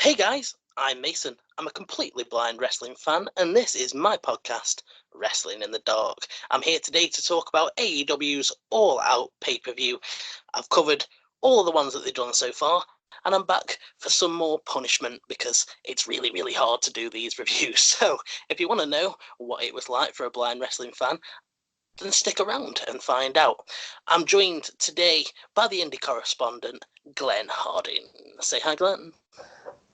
Hey guys, I'm Mason. I'm a completely blind wrestling fan, and this is my podcast, Wrestling in the Dark. I'm here today to talk about AEW's All Out pay-per-view. I've covered all the ones that they've done so far, and I'm back for some more punishment because it's really, really hard to do these reviews. So, if you want to know what it was like for a blind wrestling fan, then stick around and find out. I'm joined today by the indie correspondent, Glenn Harding. Say hi, Glenn.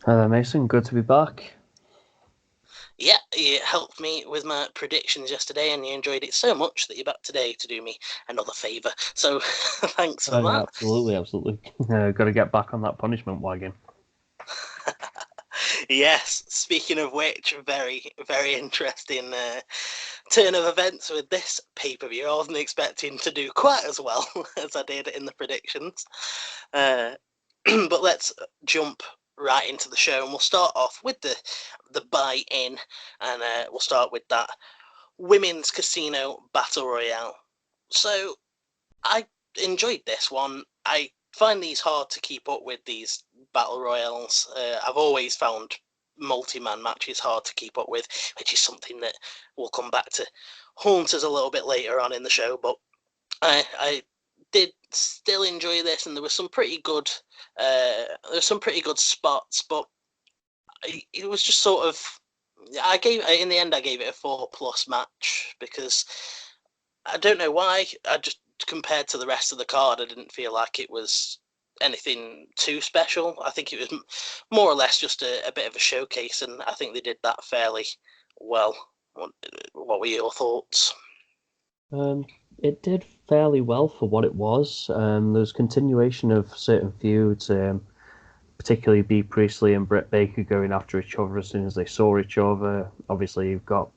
Hello, Mason. Good to be back. Yeah, you helped me with my predictions yesterday, and you enjoyed it so much that you're back today to do me another favour. So, thanks for that. Yeah, absolutely. Got to get back on that punishment wagon. Yes, speaking of which, very, very interesting turn of events with this pay-per-view. I wasn't expecting to do quite as well as I did in the predictions. But let's jump right into the show, and we'll start off with the buy-in, and we'll start with that Women's Casino Battle Royale. So I enjoyed this one. I find these hard to keep up with, these Battle Royales. I've always found multi-man matches hard to keep up with, which is something that will come back to haunt us a little bit later on in the show. But I did still enjoy this, and there were some pretty good spots, but it was just sort of, in the end I gave it a 4+ match because I don't know why. I just, compared to the rest of the card, I didn't feel like it was anything too special. I think it was more or less just a bit of a showcase, and I think they did that fairly well. What were your thoughts? It did fairly well for what it was. There's continuation of certain feuds, particularly Bea Priestley and Britt Baker going after each other as soon as they saw each other. Obviously, you've got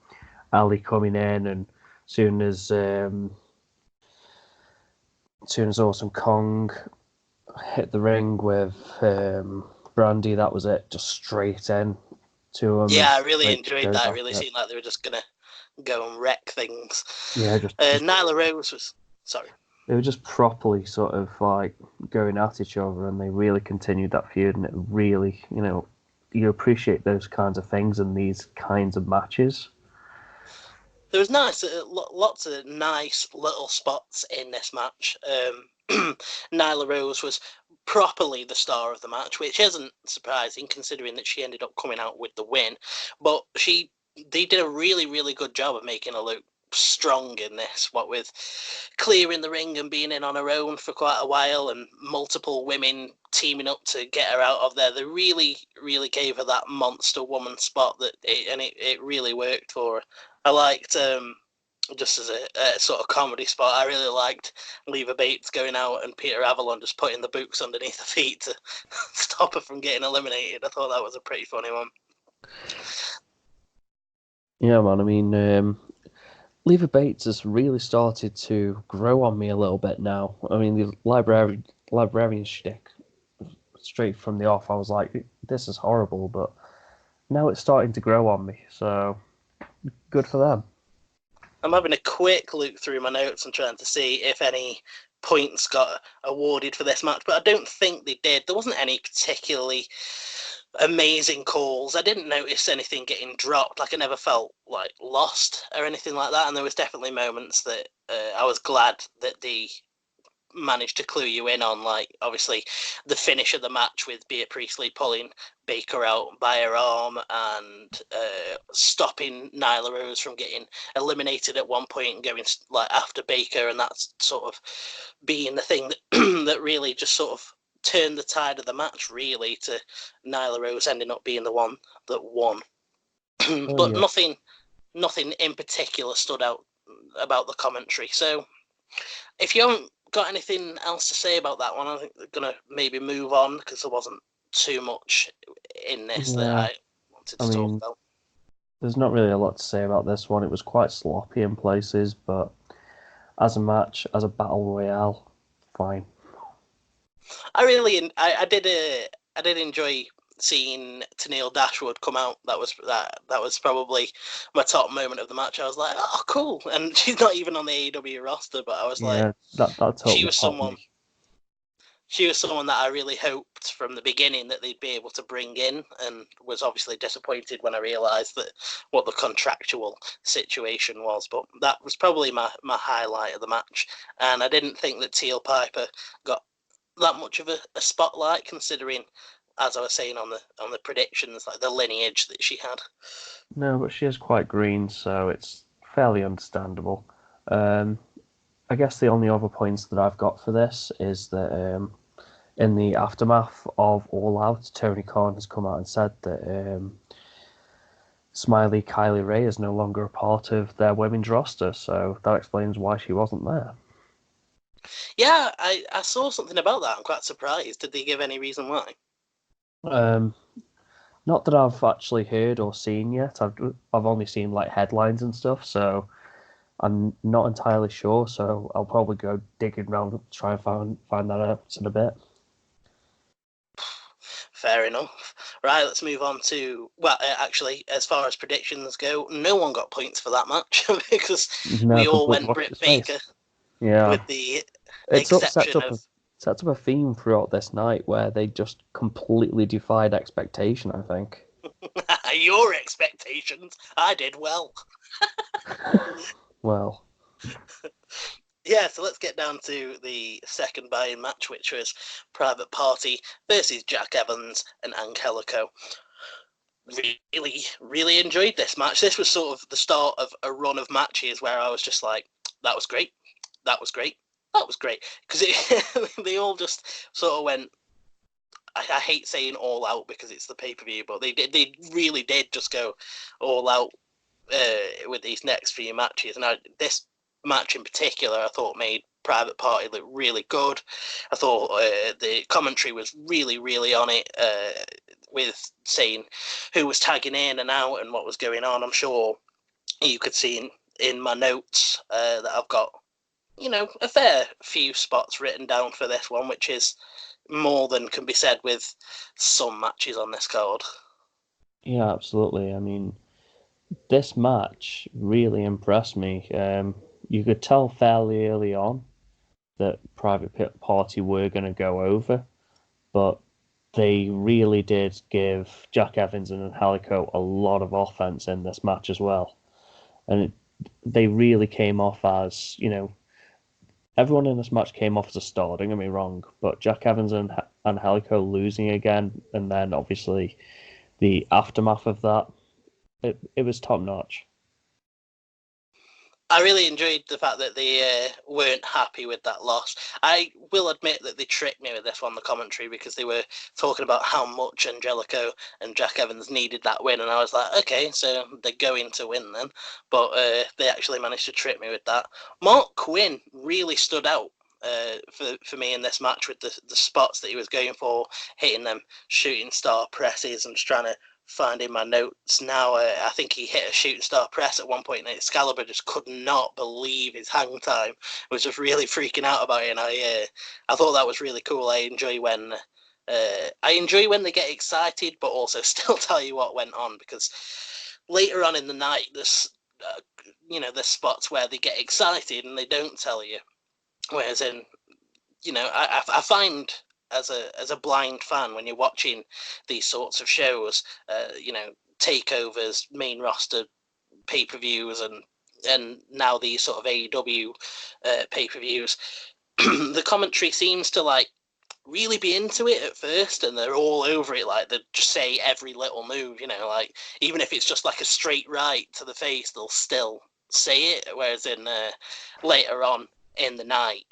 Ali coming in, and soon as Awesome Kong hit the ring with Brandy, that was it, just straight in to him. Yeah, I really enjoyed that. It really seemed like they were just gonna go and wreck things. Yeah, just Nyla Rose was sorry. They were just properly sort of like going at each other, and they really continued that feud, and it really, you appreciate those kinds of things in these kinds of matches. There was lots of nice little spots in this match. Nyla Rose was properly the star of the match, which isn't surprising considering that she ended up coming out with the win. But they did a really, really good job of making her look strong in this, what with clearing the ring and being in on her own for quite a while, and multiple women teaming up to get her out of there. They really, really gave her that monster woman spot it really worked for her. I liked, just as a sort of comedy spot, I really liked Leva Bates going out and Peter Avalon just putting the boots underneath her feet to stop her from getting eliminated. I thought that was a pretty funny one. Yeah, man. I mean, Leva Bates has really started to grow on me a little bit now. I mean, the librarian shtick, straight from the off, I was like, this is horrible, but now it's starting to grow on me, so good for them. I'm having a quick look through my notes and trying to see if any points got awarded for this match, but I don't think they did. There wasn't any particularly amazing calls. I didn't notice anything getting dropped. Like, I never felt like lost or anything like that, and there was definitely moments that I was glad that the managed to clue you in on, like obviously the finish of the match with Bea Priestley pulling Baker out by her arm and stopping Nyla Rose from getting eliminated at one point and going like after Baker, and that's sort of being the thing that that really just sort of turned the tide of the match, really, to Nyla Rose ending up being the one that won. But yeah. Nothing in particular stood out about the commentary. So if you haven't got anything else to say about that one, I think we're going to maybe move on because there wasn't too much in this that I wanted to talk about. There's not really a lot to say about this one. It was quite sloppy in places, but as a match, as a battle royale, fine. I did enjoy seeing Tennille Dashwood come out. That was probably my top moment of the match. I was like, oh, cool. And she's not even on the AEW roster, but I was like, that totally she was someone that I really hoped from the beginning that they'd be able to bring in, and was obviously disappointed when I realised that what the contractual situation was. But that was probably my highlight of the match, and I didn't think that Teal Piper got that much of a spotlight, considering, as I was saying on the predictions, like the lineage that she had. No, but she is quite green, so it's fairly understandable. I guess the only other points that I've got for this is that in the aftermath of All Out, Tony Khan has come out and said that Smiley Kylie Ray is no longer a part of their women's roster, so that explains why she wasn't there. Yeah, I saw something about that. I'm quite surprised. Did they give any reason why? Not that I've actually heard or seen yet. I've only seen like headlines and stuff, so I'm not entirely sure. So I'll probably go digging around to try and find that out in a bit. Fair enough. Right, let's move on to, well, actually, as far as predictions go, no one got points for that match because we all went Britt Baker. Yeah, with the it's exception of... sets up a theme throughout this night where they just completely defied expectation, I think. Your expectations? I did well. Well. Yeah, so let's get down to the second buy-in match, which was Private Party versus Jack Evans and Angelico. Really, really enjoyed this match. This was sort of the start of a run of matches where I was just like, that was great, that was great, that was great. Because they all just sort of went, I hate saying all out because it's the pay-per-view, but they really did just go all out with these next few matches. And this match in particular, I thought made Private Party look really good. I thought the commentary was really, really on it with saying who was tagging in and out and what was going on. I'm sure you could see in my notes that I've got, a fair few spots written down for this one, which is more than can be said with some matches on this card. Yeah, absolutely. I mean, this match really impressed me. You could tell fairly early on that Private Party were going to go over, but they really did give Jack Evans and Angelico a lot of offense in this match as well. And they really came off as, everyone in this match came off as a star, don't get me wrong, but Jack Evans and Angelico losing again, and then obviously the aftermath of that, it was top notch. I really enjoyed the fact that they weren't happy with that loss. I will admit that they tricked me with this one, the commentary, because they were talking about how much Angelico and Jack Evans needed that win, and I was like, okay, so they're going to win then. But they actually managed to trick me with that. Mark Quinn really stood out for me in this match with the spots that he was going for, hitting them shooting star presses. I'm just trying to find in my notes now. I think he hit a shooting star press at one point, and Escalara just could not believe his hang time. Was just really freaking out about it, and I thought that was really cool. I enjoy when they get excited, but also still tell you what went on, because later on in the night, there's there's spots where they get excited and they don't tell you. Whereas in, I find as a blind fan, when you're watching these sorts of shows, takeovers, main roster pay-per-views, and now these sort of AEW pay-per-views, the commentary seems to like really be into it at first, and they're all over it, like they just say every little move, like even if it's just like a straight right to the face, they'll still say it. Whereas in later on in the night,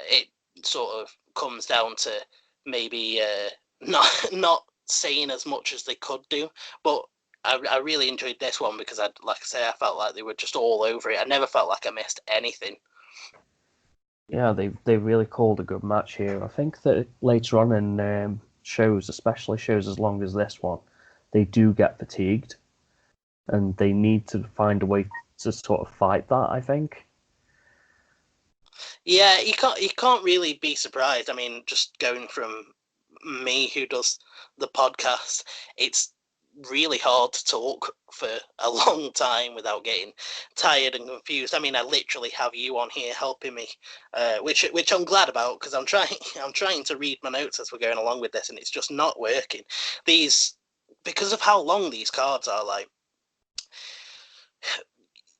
it sort of comes down to maybe not saying as much as they could do. But I really enjoyed this one because I felt like they were just all over it. I never felt like I missed anything. Yeah, they really called a good match here. I think that later on in shows, especially shows as long as this one, they do get fatigued, and they need to find a way to sort of fight that, I think. Yeah, you can't really be surprised. I mean, just going from me who does the podcast, it's really hard to talk for a long time without getting tired and confused. I mean, I literally have you on here helping me, which I'm glad about, because I'm trying to read my notes as we're going along with this, and it's just not working. Because of how long these cards are, like,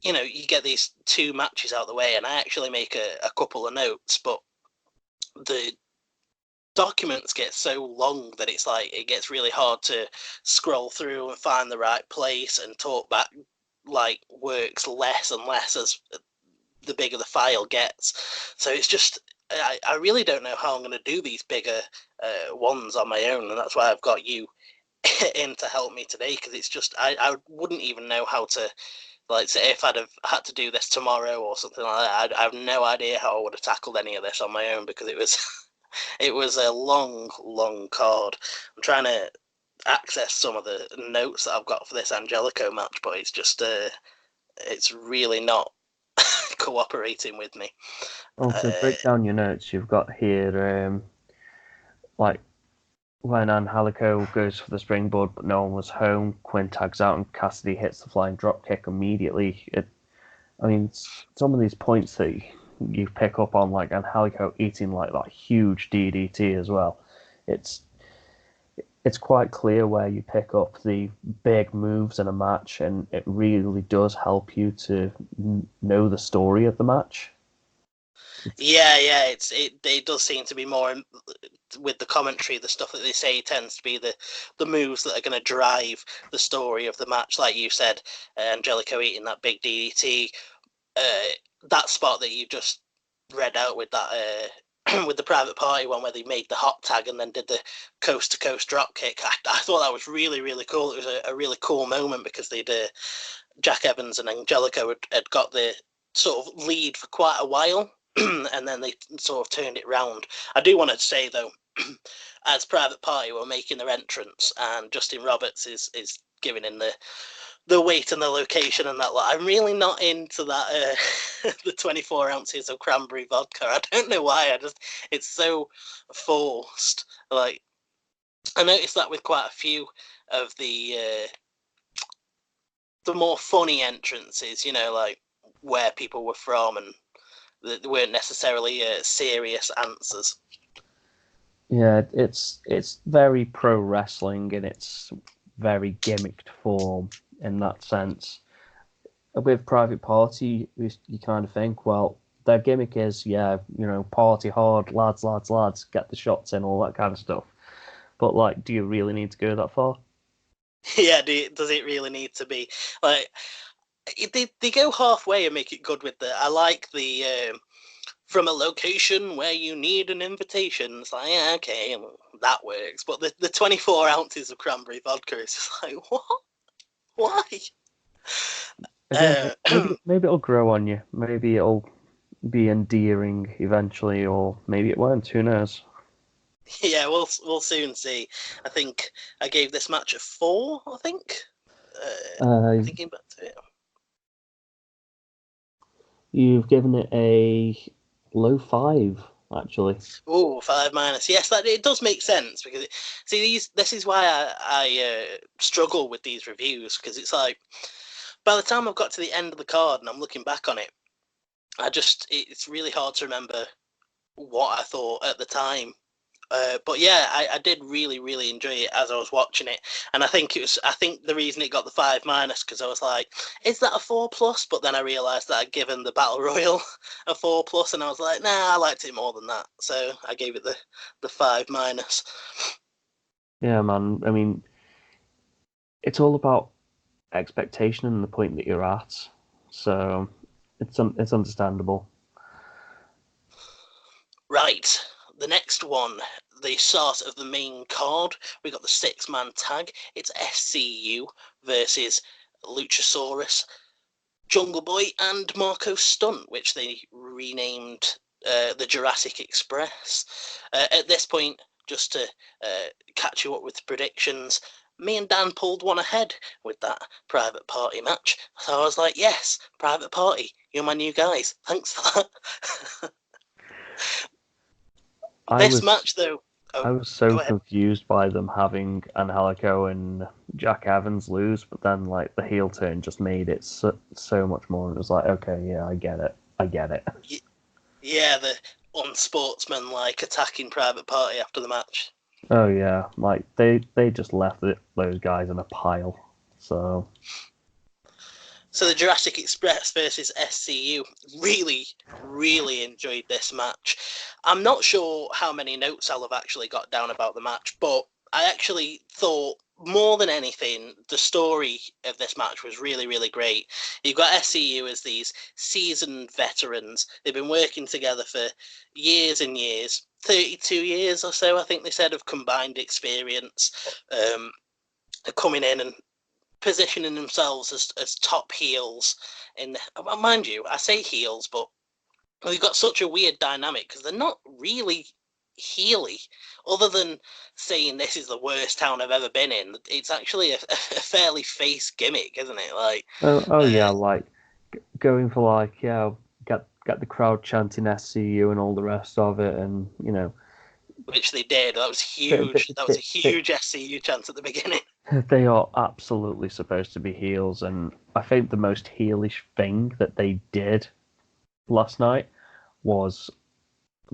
you get these 2 matches out of the way, and I actually make a couple of notes, but the documents get so long that it's like it gets really hard to scroll through and find the right place, and talk back like works less and less as the bigger the file gets. So it's just I really don't know how I'm going to do these bigger ones on my own, and that's why I've got you in to help me today, because it's just I wouldn't even know how to, like, say, if I'd have had to do this tomorrow or something like that, I have no idea how I would have tackled any of this on my own, because it was it was a long card. I'm trying to access some of the notes that I've got for this Angelico match, but it's just it's really not cooperating with me. Also, break down your notes. You've got here, like, when Angelico goes for the springboard, but no one was home, Quinn tags out and Cassidy hits the flying dropkick immediately. Some of these points that you pick up on, like Angelico eating like that huge DDT as well. It's quite clear where you pick up the big moves in a match, and it really does help you to know the story of the match. Yeah, it does seem to be more with the commentary. The stuff that they say tends to be the moves that are going to drive the story of the match. Like you said, Angelico eating that big DDT, that spot that you just read out with that with the private party one, where they made the hot tag and then did the coast to coast drop kick. I thought that was really, really cool. It was a really cool moment, because they'd Jack Evans and Angelico had got the sort of lead for quite a while. And then they sort of turned it round. I do want to say, though, as Private Party were making their entrance and Justin Roberts is giving in the weight and the location and that lot, I'm really not into that the 24 ounces of cranberry vodka. I don't know why. It's so forced. Like, I noticed that with quite a few of the more funny entrances, like where people were from, and they weren't necessarily serious answers. Yeah, it's very pro wrestling in its very gimmicked form in that sense. With Private Party, you kind of think, well, their gimmick is, party hard, lads, get the shots in, all that kind of stuff. But, like, do you really need to go that far? Yeah, does it really need to be? Like, they go halfway and make it good with I like the from a location where you need an invitation. It's like, yeah, okay, that works. But the 24 ounces of cranberry vodka is just like, what? Why? Again, maybe it'll grow on you. Maybe it'll be endearing eventually, or maybe it won't. Who knows? Yeah, we'll soon see. I think I gave this match a 4. I think. Thinking back to it, you've given it a low 5, actually. Oh, 5-. Yes, that it does make sense, because this is why I struggle with these reviews, because it's like, by the time I've got to the end of the card and I'm looking back on it, it's really hard to remember what I thought at the time. But yeah, I did really, really enjoy it as I was watching it, and I think the reason it got the 5-, because I was like, is that a 4+? But then I realised that I'd given the Battle Royal a 4+, and I was like, nah, I liked it more than that, so I gave it the 5-. Yeah, man. I mean, it's all about expectation and the point that you're at, so it's understandable. Right, the next one, the start of the main card, we got the 6-man tag. It's SCU versus Luchasaurus, Jungle Boy, and Marco Stunt, which they renamed the Jurassic Express. At this point, just to catch you up with predictions, me and Dan pulled one ahead with that Private Party match. So I was like, yes, Private Party, you're my new guys. Thanks for that. Match, though, I Oh, was so go ahead. confused by them having Angelico and Jack Evans lose, but then like the heel turn just made it so much more. It was like, okay, yeah, I get it. I get it. Yeah, the unsportsmanlike attacking Private Party after the match. Oh yeah, like they just left those guys in a pile. So So the Jurassic Express versus SCU, really, really enjoyed this match. I'm not sure how many notes I'll have actually got down about the match, but I actually thought more than anything, the story of this match was really, really great. You've got SCU as these seasoned veterans. They've been working together for years and years, 32 years or so, I think they said, of combined experience, coming in and positioning themselves as top heels. In mind you, I say heels, but they've got such a weird dynamic because they're not really heely, other than saying this is the worst town I've ever been in. It's actually a fairly face gimmick, isn't it? Like, oh yeah, like going for like yeah, get the crowd chanting SCU and all the rest of it, and which they did. That was they, huge. That was a they, huge SCU chance at the beginning. they are absolutely supposed to be heels, and I think the most heelish thing that they did last night was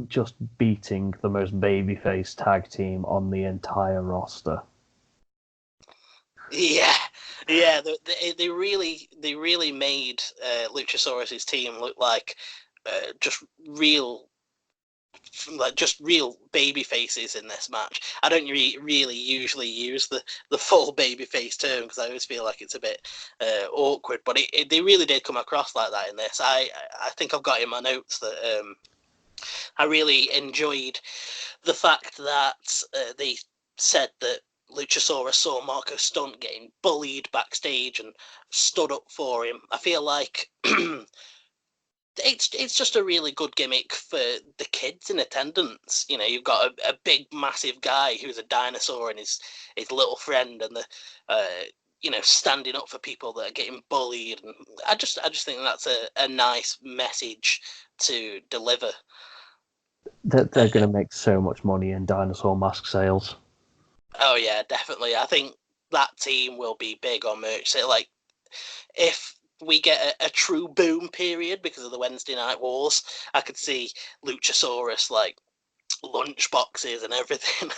just beating the most babyface tag team on the entire roster. Yeah, yeah. They really made Luchasaurus's team look like just real baby faces in this match. I don't really usually use the full baby face term because I always feel like it's a bit awkward, but they really did come across like that in this. I think I've got in my notes that I really enjoyed the fact that they said that Luchasaurus saw Marco Stunt getting bullied backstage and stood up for him. I feel like it's just a really good gimmick for the kids in attendance. You know, you've got a big, massive guy who's a dinosaur and his little friend, and the standing up for people that are getting bullied. And I just think that's a nice message to deliver. They're going to make so much money in dinosaur mask sales. Oh yeah, definitely. I think that team will be big on merch. So, like, if we get a true boom period because of the Wednesday Night Wars, I could see Luchasaurus like lunch boxes and everything.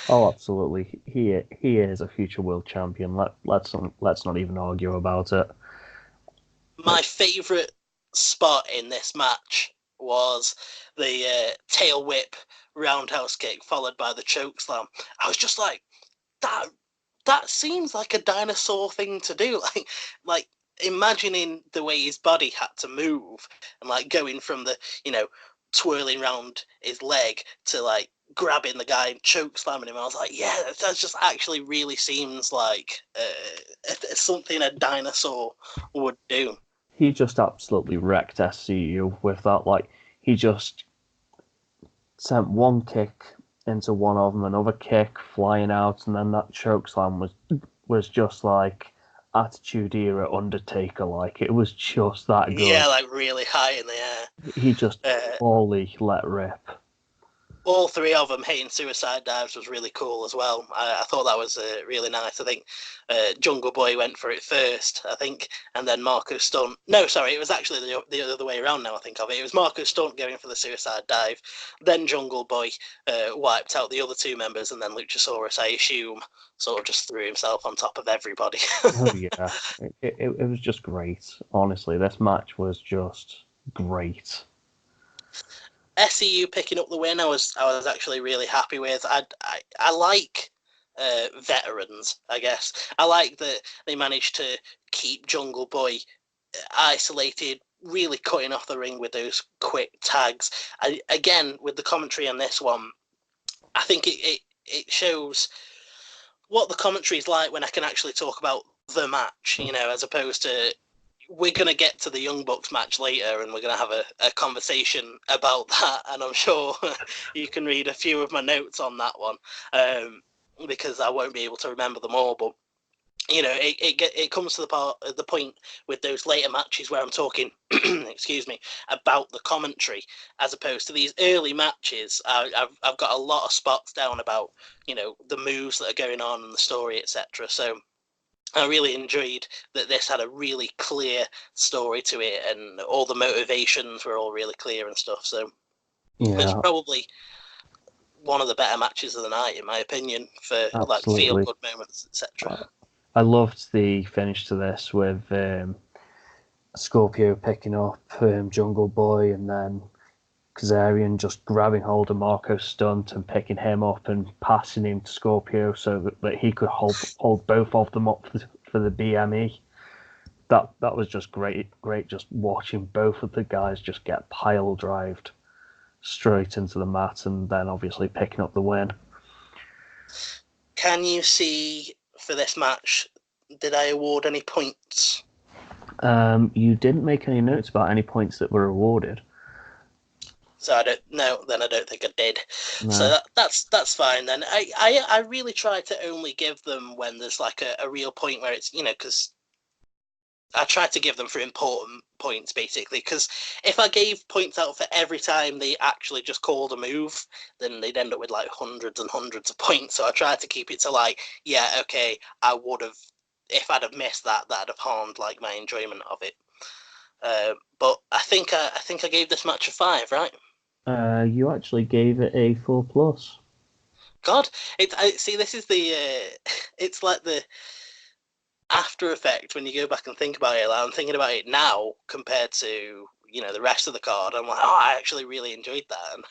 Oh, absolutely. He is a future world champion. Let's not even argue about it. My favourite spot in this match was the tail whip roundhouse kick followed by the choke slam. I was just like, that that seems like a dinosaur thing to do. Like imagining the way his body had to move and like going from the twirling round his leg to like grabbing the guy and choke slamming him. I was like, yeah, that just actually really seems like something a dinosaur would do. He just absolutely wrecked SCU with that. Like he just sent one kick into one of them, another kick flying out, and then that choke slam was just like Attitude Era Undertaker. Like it was just that good. Yeah, like really high in the air. He just fully let rip. All three of them hitting suicide dives was really cool as well. I thought that was really nice. I think Jungle Boy went for it first, I think, and then Marco Stunt. No, sorry, it was actually the other way around now I think of it. It was Marco Stunt going for the suicide dive, then Jungle Boy wiped out the other two members, and then Luchasaurus, I assume, sort of just threw himself on top of everybody. Oh yeah, it was just great. Honestly, this match was just great. SCU picking up the win, I was actually really happy with. I like veterans, I guess. I like that they managed to keep Jungle Boy isolated, really cutting off the ring with those quick tags. Again, with the commentary on this one, I think it shows what the commentary is like when I can actually talk about the match, as opposed to we're going to get to the Young Bucks match later and we're going to have a conversation about that. And I'm sure you can read a few of my notes on that one because I won't be able to remember them all. But it comes to the point with those later matches where I'm talking, excuse me, about the commentary, as opposed to these early matches. I've got a lot of spots down about the moves that are going on and the story, etc. So I really enjoyed that this had a really clear story to it, and all the motivations were all really clear and stuff. So it's probably one of the better matches of the night, in my opinion, for like feel good moments, etc. I loved the finish to this with Scorpio picking up Jungle Boy, and then Kazarian just grabbing hold of Marco Stunt and picking him up and passing him to Scorpio so that he could hold both of them up for the BME. That was just great just watching both of the guys just get pile drived straight into the mat, and then obviously picking up the win. Can you see for this match, did I award any points? You didn't make any notes about any points that were awarded. So I don't think I did. No. So that's fine then. I really try to only give them when there's like a real point where it's, because I try to give them for important points, basically, because if I gave points out for every time they actually just called a move, then they'd end up with like hundreds and hundreds of points. So I try to keep it to like, yeah, okay, I would have, if I'd have missed that'd have harmed like my enjoyment of it. But I think I gave this match a 5, right? You actually gave it a 4+. God, see, this is the it's like the after effect when you go back and think about it. Like, I'm thinking about it now compared to the rest of the card. I'm like, oh, I actually really enjoyed that. And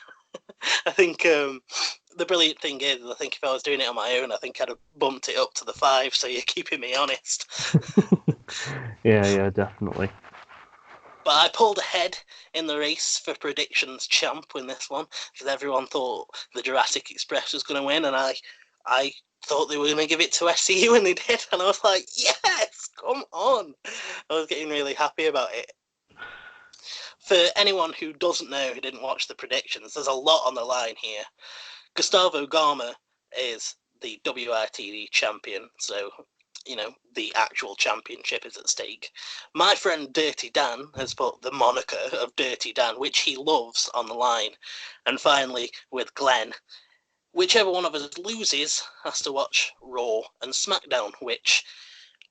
I think the brilliant thing is, I think if I was doing it on my own, I think I'd have bumped it up to the 5. So you're keeping me honest. Yeah, definitely. But I pulled ahead in the race for predictions champ in this one because everyone thought the Jurassic Express was going to win, and I thought they were going to give it to SCU, and they did, and I was like, yes, come on. I was getting really happy about it. For anyone who doesn't know, who didn't watch the predictions, there's a lot on the line here. Gustavo Gama is the WITD champion, so the actual championship is at stake. My friend Dirty Dan has put the moniker of Dirty Dan, which he loves, on the line. And finally, with Glenn, whichever one of us loses has to watch Raw and SmackDown, which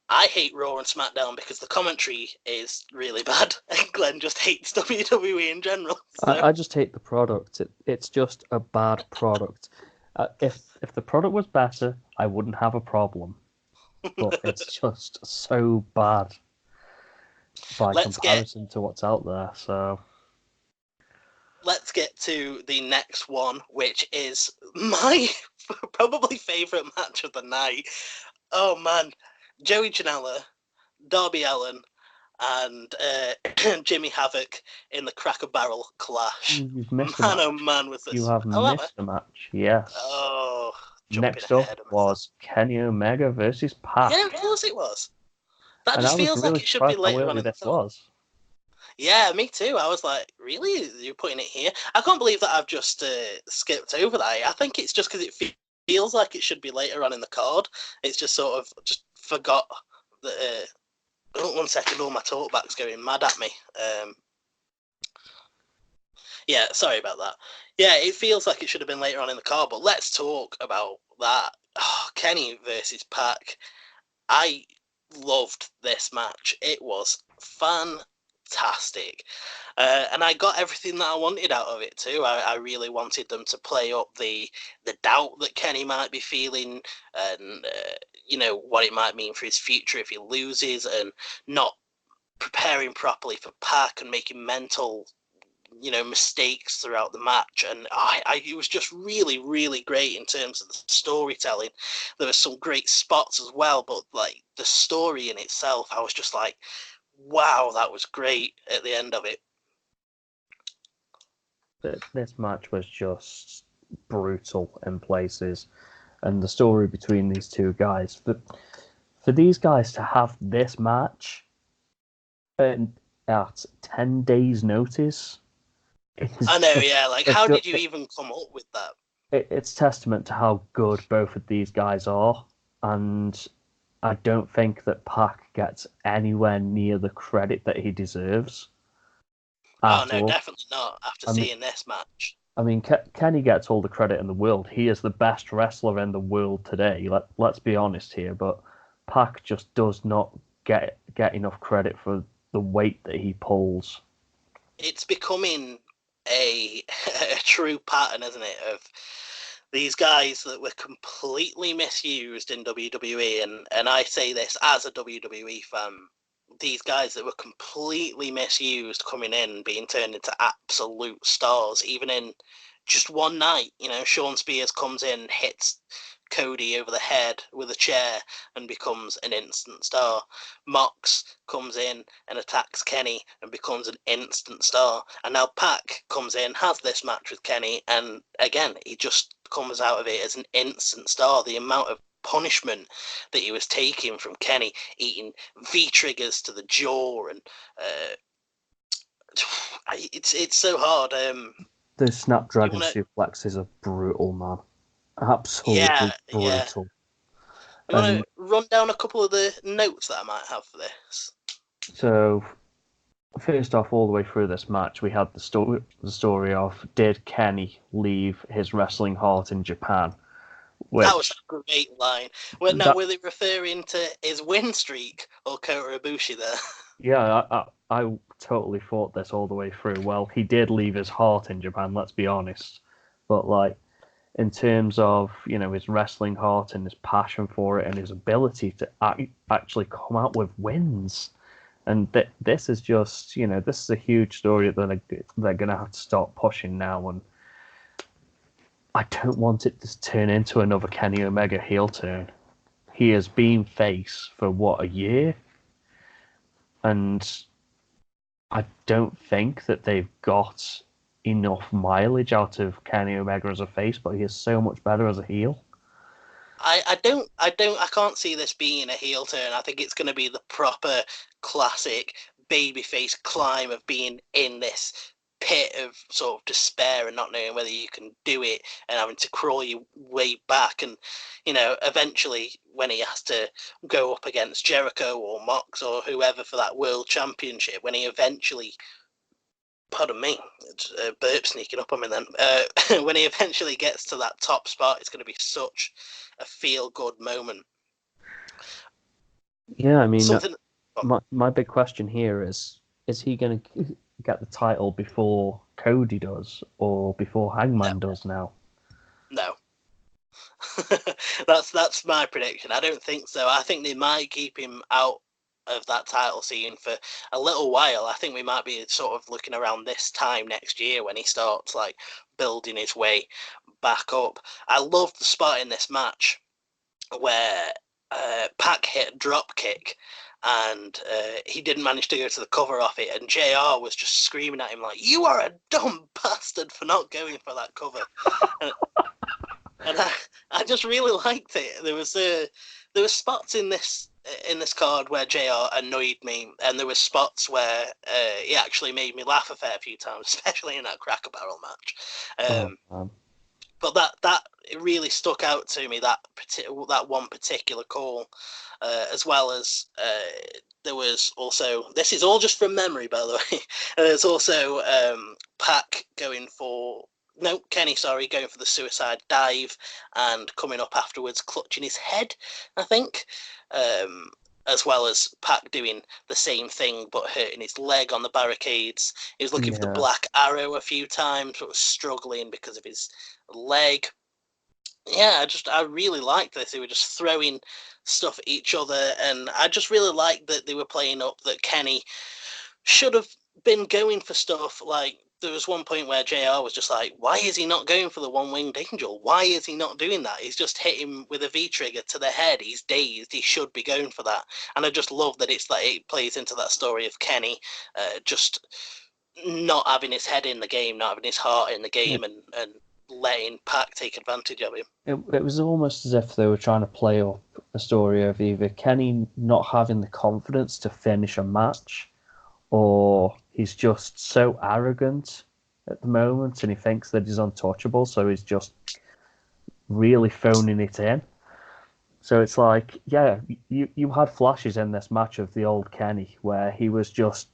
I hate Raw and SmackDown because the commentary is really bad, and Glenn just hates WWE in general. So. I just hate the product. It's just a bad product. If the product was better, I wouldn't have a problem. But it's just so bad by comparison to what's out there. So let's get to the next one, which is my probably favourite match of the night. Oh man, Joey Janela, Darby Allin, and Jimmy Havoc in the Cracker Barrel clash. You've missed man, oh man, was this? You have missed the match. Yes. Oh. Next up was Kenny Omega versus Pac. Yeah, of course it was. That just feels like it should be later on in the film. Yeah, me too. I was like, really? You're putting it here? I can't believe that I've just skipped over that. I think it's just because it feels like it should be later on in the card. It's just sort of just forgot that. 1 second, all my talkback's going mad at me. Yeah, sorry about that. Yeah, it feels like it should have been later on in the card, but let's talk about that. Oh, Kenny versus Pac. I loved this match. It was fantastic. And I got everything that I wanted out of it too. I really wanted them to play up the doubt that Kenny might be feeling, and what it might mean for his future if he loses, and not preparing properly for Pac and making mental mistakes throughout the match. And it was just really, really great in terms of the storytelling. There were some great spots as well, but like the story in itself, I was just like, wow, that was great at the end of it. This match was just brutal in places, and the story between these two guys, for these guys to have this match at 10 days notice, I know, yeah. Like, how did you even come up with that? It's testament to how good both of these guys are, and I don't think that Pac gets anywhere near the credit that he deserves Oh at no, all. definitely not. After I mean, seeing this match, Kenny gets all the credit in the world. He is the best wrestler in the world today. Let's be honest here, but Pac just does not get enough credit for the weight that he pulls. it's becoming a true pattern, isn't it, of these guys that were completely misused in WWE, and I say this as a WWE fan, these guys that were completely misused coming in, being turned into absolute stars, even in just one night. You know, Sean Spears comes in, hits Cody over the head with a chair and becomes an instant star. Mox comes in and attacks Kenny and becomes an instant star. And now Pac comes in, has this match with Kenny, and again, he just comes out of it as an instant star. The amount of punishment that he was taking from Kenny, eating V-triggers to the jaw, and it's so hard. Those Snapdragon wanna, suplexes are brutal, man. Absolutely yeah. brutal. You want And to run down a couple of the notes that I might have for this? so, first off, all the way through this match, we had the story of, did Kenny leave his wrestling heart in Japan? That was Which a great line. Well, now, that were they referring to his win streak or Kota Ibushi there? yeah, I totally thought this all the way through. Well, he did leave his heart in Japan, let's be honest. But like, in terms of, you know, his wrestling heart and his passion for it and his ability to actually come out with wins. And this is just, you know, this is a huge story that they're going to have to start pushing now. And I don't want it to turn into another Kenny Omega heel turn. He has been face for, what, a year? And I don't think that they've got enough mileage out of Kenny Omega as a face, but he is so much better as a heel. I can't see this being a heel turn. I think it's going to be the proper classic babyface climb of being in this pit of sort of despair and not knowing whether you can do it and having to crawl your way back. And, you know, eventually when he has to go up against Jericho or Mox or whoever for that world championship, when he eventually, pardon me, it's a burp sneaking up on me then. When he eventually gets to that top spot, it's going to be such a feel-good moment. Yeah, I mean, Something. my big question here is he going to get the title before Cody does or before Hangman does now? No. That's my prediction. I don't think so. I think they might keep him out of that title scene for a little while. I think we might be sort of looking around this time next year when he starts like building his way back up. I love the spot in this match where Pac hit a drop kick and he didn't manage to go to the cover off it, and JR was just screaming at him like, "You are a dumb bastard for not going for that cover." And I just really liked it. There were spots in this card where JR annoyed me, and there were spots where he actually made me laugh a fair few times, especially in that Cracker Barrel match. But that it really stuck out to me, that one particular call, as well as there was also, this is all just from memory by the way, there's also Pac going for Kenny, going for the suicide dive and coming up afterwards clutching his head, I think, as well as Pac doing the same thing but hurting his leg on the barricades. He was looking for the Black Arrow a few times but was struggling because of his leg. Yeah, I really liked this. They were just throwing stuff at each other, and I just really liked that they were playing up that Kenny should have been going for stuff. Like, there was one point where JR was just like, why is he not going for the one-winged angel? Why is he not doing that? He's just hit him with a V-trigger to the head. He's dazed. He should be going for that. And I just love that it's like it plays into that story of Kenny just not having his head in the game, not having his heart in the game, and letting Pac take advantage of him. It was almost as if they were trying to play up a story of either Kenny not having the confidence to finish a match, or he's just so arrogant at the moment and he thinks that he's untouchable, so he's just really phoning it in. So it's like, yeah, you had flashes in this match of the old Kenny where he was just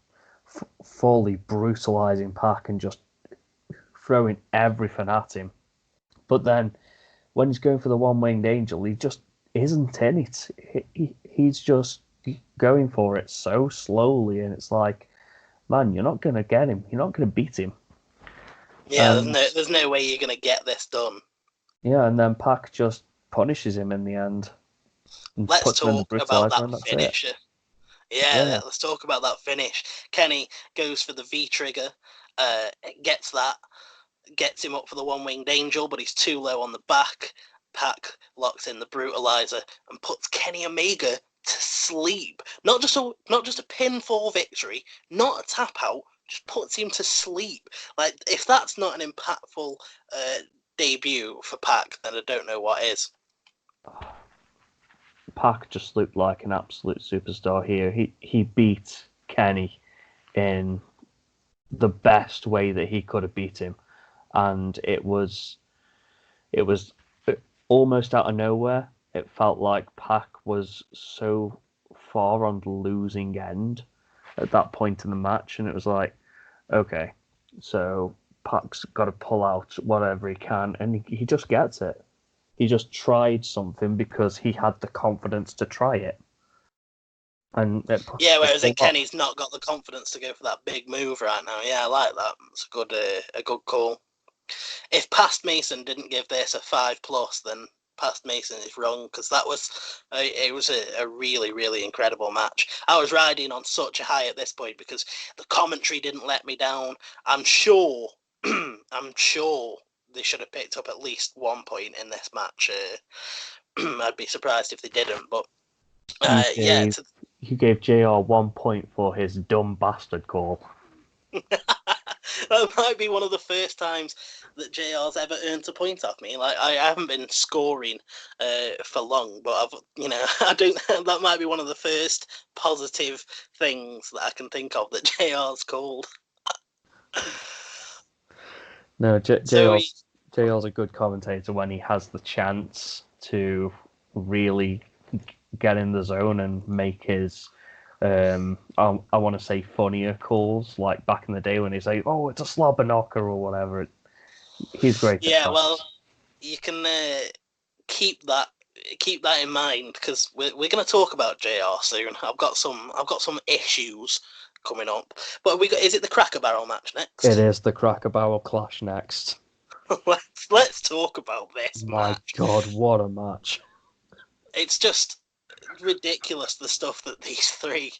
fully brutalizing Pac and just throwing everything at him. But then when he's going for the one-winged angel, he just isn't in it. He's just going for it so slowly, and it's like, man, you're not going to get him. You're not going to beat him. Yeah, there's no way you're going to get this done. Yeah, and then Pac just punishes him in the end. And Let's puts him in the talk about brutalizer, and that that's finisher. it. Yeah, let's talk about that finish. Kenny goes for the V trigger, gets that, gets him up for the one-winged angel, but he's too low on the back. Pac locks in the brutalizer and puts Kenny Omega to sleep. Not just a pinfall victory, not a tap out, just puts him to sleep. Like, if that's not an impactful debut for Pac, then I don't know what is. Pac just looked like an absolute superstar here. He beat Kenny in the best way that he could have beat him, and it was almost out of nowhere. It felt like Pac was so far on the losing end at that point in the match, and it was like, okay, so Pac's got to pull out whatever he can, and he just gets it. He just tried something because he had the confidence to try it. And whereas Kenny's not got the confidence to go for that big move right now. Yeah, I like that. It's a good call. If Past Mason didn't give this a 5+, then Past Mason is wrong, because that was a really, really incredible match. I was riding on such a high at this point because the commentary didn't let me down. I'm sure they should have picked up at least 1 point in this match. I'd be surprised if they didn't, but you gave JR 1 point for his dumb bastard call. That might be one of the first times that JR's ever earned a point off me. Like, I haven't been scoring for long, but I don't. That might be one of the first positive things that I can think of that JR's called. No, JR's a good commentator when he has the chance to really get in the zone and make his I want to say funnier calls, like back in the day when he's like, oh, it's a slobber knocker or whatever. He's great. Yeah, well, you can keep that in mind, because we're going to talk about JR soon. I've got some issues coming up, but is it the Cracker Barrel match next? It is the Cracker Barrel clash next. let's talk about this match. My God, what a match! It's just ridiculous, the stuff that these three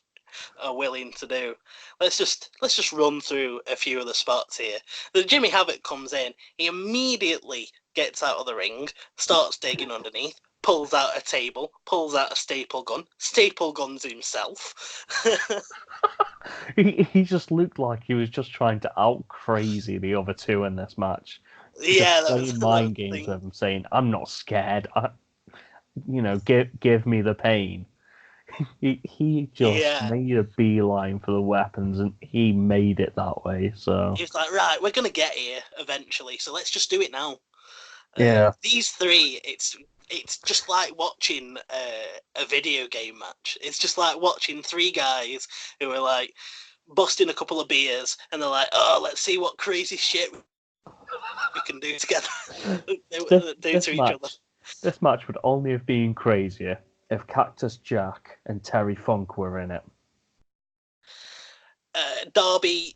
are willing to do. Let's just run through a few of the spots here. The Jimmy Havoc comes in, he immediately gets out of the ring, starts digging underneath, pulls out a table, pulls out a staple guns himself. he just looked like he was just trying to out crazy the other two in this match. Yeah, that was mind games with him, saying, "I'm not scared. Give me the pain." He just made a beeline for the weapons, and he made it that way. So he's like, right, we're gonna get here eventually, so let's just do it now. Yeah, these three, it's just like watching a video game match. It's just like watching three guys who are like busting a couple of beers, and they're like, oh, let's see what crazy shit we can do together. Each other. This match would only have been crazier if Cactus Jack and Terry Funk were in it. Darby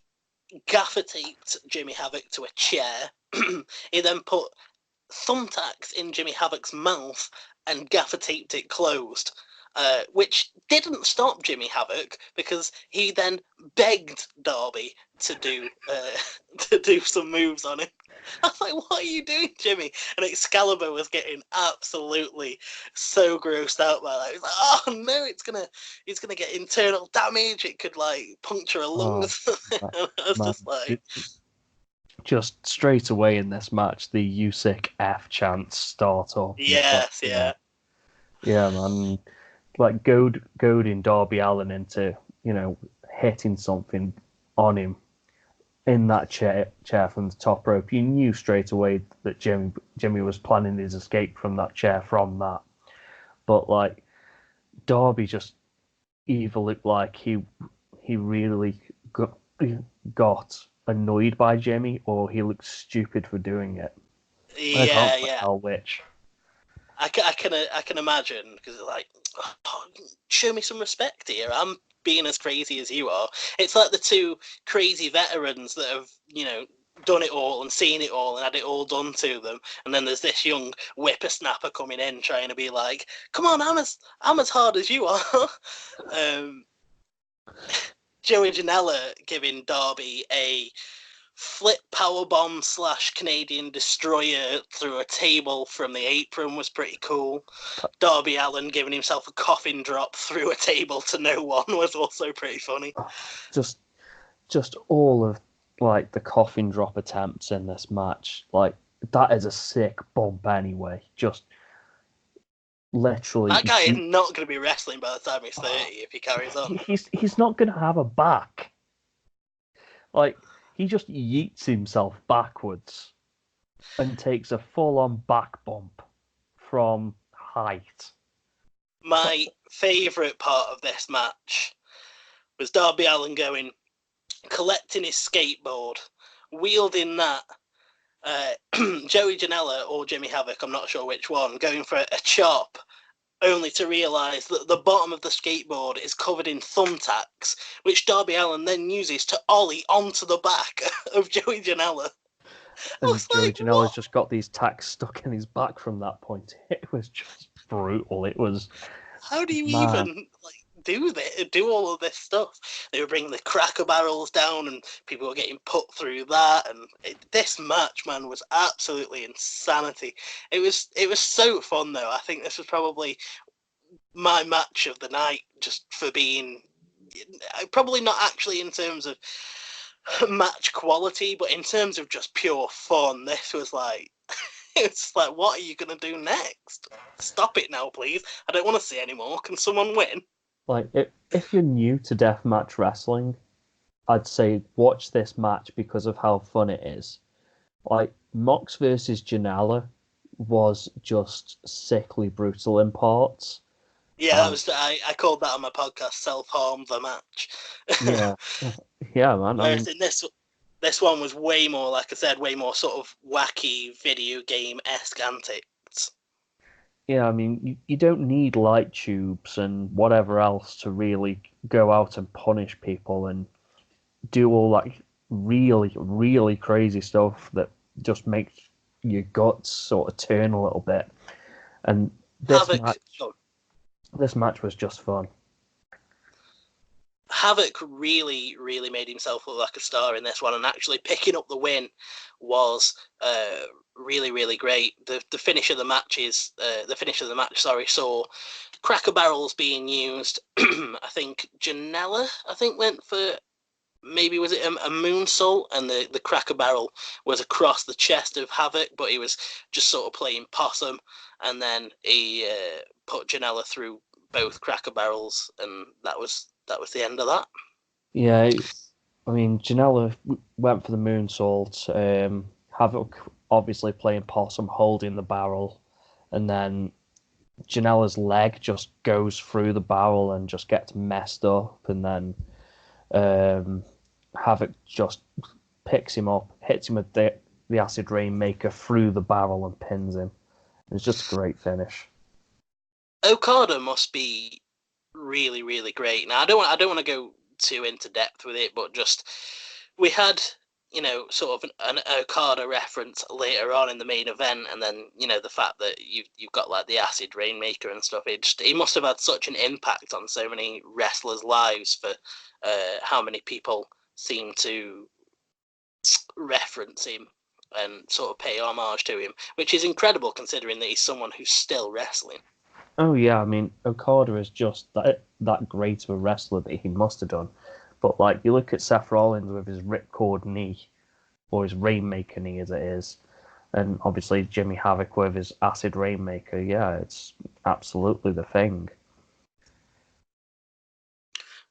gaffer taped Jimmy Havoc to a chair. He then put thumbtacks in Jimmy Havoc's mouth and gaffer taped it closed, which didn't stop Jimmy Havoc, because he then begged Darby to do some moves on him. I was like, what are you doing, Jimmy? And Excalibur was getting absolutely so grossed out by that. He was like, oh no, it's gonna get internal damage. It could like puncture a lung. I was just like, just straight away in this match, the Usyk F chants start off. Yes, yeah, man. Like goading Darby Allin into hitting something on him in that chair from the top rope. You knew straight away that Jimmy was planning his escape from that chair from that. but like Darby just either looked like he really got annoyed by Jimmy, or he looked stupid for doing it. I can't quite tell which. I can imagine, because like, oh, show me some respect here. I'm being as crazy as you are. It's like the two crazy veterans that have, done it all and seen it all and had it all done to them, and then there's this young whippersnapper coming in trying to be like, come on, I'm as hard as you are. Joey Janela giving Darby a flip powerbomb / Canadian destroyer through a table from the apron was pretty cool. Darby Allin giving himself a coffin drop through a table to no one was also pretty funny. Just all of like the coffin drop attempts in this match, like that is a sick bump anyway. Just literally, that guy is not going to be wrestling by the time he's 30 if he carries on. He's not going to have a back. Like, he just yeets himself backwards and takes a full-on back bump from height. My favourite part of this match was Darby Allin collecting his skateboard, wielding that, Joey Janela or Jimmy Havoc, I'm not sure which one, going for a chop, only to realise that the bottom of the skateboard is covered in thumbtacks, which Darby Allin then uses to ollie onto the back of Joey Janela. And Joey Janela's just got these tacks stuck in his back from that point. It was just brutal. It was... How do you even do all of this stuff? They were bringing the Cracker Barrels down and people were getting put through that, and this match, man, was absolutely insanity. It was so fun though. I think this was probably my match of the night, just for being probably not actually in terms of match quality, but in terms of just pure fun. This was like it's like, what are you going to do next? Stop it now, please. I don't want to see any more. Can someone win? Like, if you're new to deathmatch wrestling, I'd say watch this match because of how fun it is. Like, Mox versus Janela was just sickly brutal in parts. Yeah, that was I called that on my podcast, self-harm the match. Yeah, man. Whereas in this one was way more, like I said, way more sort of wacky video game-esque antics. Yeah, I mean, you don't need light tubes and whatever else to really go out and punish people and do all that really, really crazy stuff that just makes your guts sort of turn a little bit. And this match was just fun. Havoc really, really made himself look like a star in this one, and actually picking up the win was really, really great. The finish of the match saw Cracker Barrels being used. I think Janela, went for, maybe was it a moonsault, and the Cracker Barrel was across the chest of Havoc, but he was just sort of playing possum, and then he put Janela through both Cracker Barrels, and that was the end of that. Yeah, I mean, Janela went for the moonsault. Havoc obviously playing possum, holding the barrel, and then Janela's leg just goes through the barrel and just gets messed up, and then Havoc just picks him up, hits him with the acid rainmaker through the barrel and pins him. It's just a great finish. Okada must be really, really great. Now, I don't want to go too into depth with it, but just we had, sort of an Okada reference later on in the main event, and then the fact that you've got like the acid rainmaker and stuff. He must have had such an impact on so many wrestlers' lives for how many people seem to reference him and sort of pay homage to him, which is incredible considering that he's someone who's still wrestling. Oh yeah, I mean, Okada is just that great of a wrestler that he must have done. But like, you look at Seth Rollins with his ripcord knee, or his Rainmaker knee as it is, and obviously Jimmy Havoc with his acid Rainmaker. Yeah, it's absolutely the thing.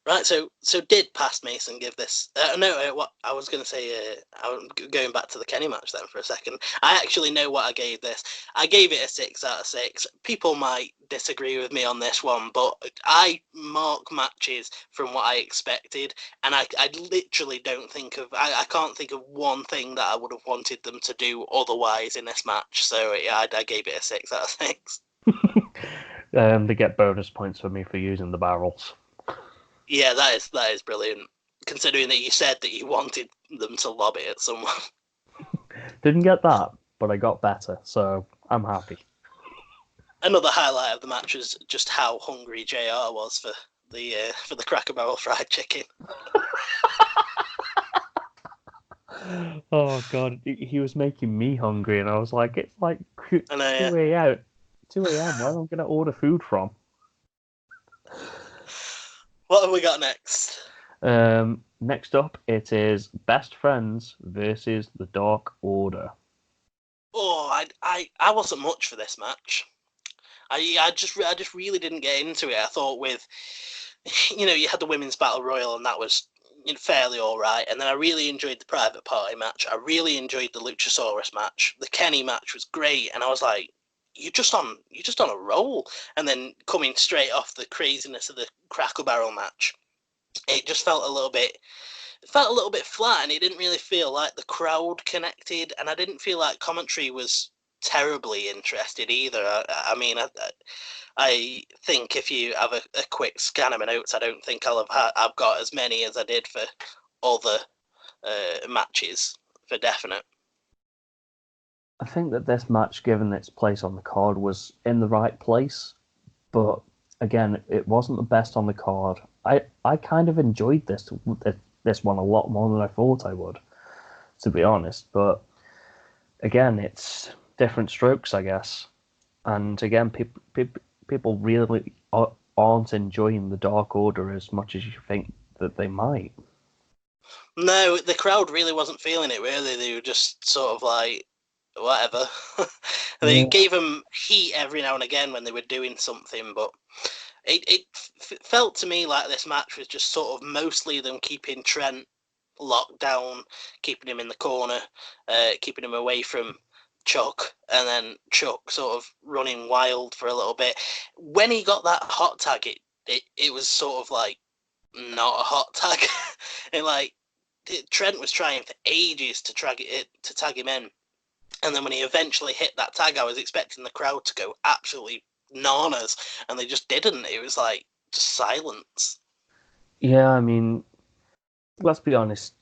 Right, so did Past Mason give this? What I was going to say. I'm going back to the Kenny match then for a second. I actually know what I gave this. I gave it a 6 out of 6. People might disagree with me on this one, but I mark matches from what I expected, and I literally don't think of. I can't think of one thing that I would have wanted them to do otherwise in this match. So yeah, I gave it a 6 out of 6. They get bonus points for me for using the barrels. Yeah, that is brilliant. Considering that you said that you wanted them to lob it at someone. Didn't get that, but I got better, so I'm happy. Another highlight of the match was just how hungry JR was for the Cracker Barrel fried chicken. Oh god, he was making me hungry, and I was like, it's like 2 And a.m. 2 a.m. Where am I going to order food from? what have we got next? Next up, it is Best Friends versus the Dark Order. Oh, I wasn't much for this match. I just really didn't get into it. I thought with, you had the women's battle royal and that was fairly all right. And then I really enjoyed the private party match. I really enjoyed the Luchasaurus match. The Kenny match was great, and I was like, you're just on a roll. And then coming straight off the craziness of the Crackle Barrel match, it just felt a little bit flat, and it didn't really feel like the crowd connected, and I didn't feel like commentary was terribly interested either. I think if you have a quick scan of my notes, I don't think I've got as many as I did for other matches for definite. I think that this match, given its place on the card, was in the right place, but again, it wasn't the best on the card. I kind of enjoyed this one a lot more than I thought I would, to be honest. But again, it's different strokes, I guess. And again, people really aren't enjoying the Dark Order as much as you think that they might. No, the crowd really wasn't feeling it, really. They were just sort of like, whatever. They gave them heat every now and again when they were doing something, but it felt to me like this match was just sort of mostly them keeping Trent locked down, keeping him in the corner, keeping him away from Chuck, and then Chuck sort of running wild for a little bit. When he got that hot tag, it was sort of like not a hot tag. And like Trent was trying for ages to tag him in, and then when he eventually hit that tag, I was expecting the crowd to go absolutely bananas, and they just didn't. It was like just silence. Yeah, I mean, let's be honest.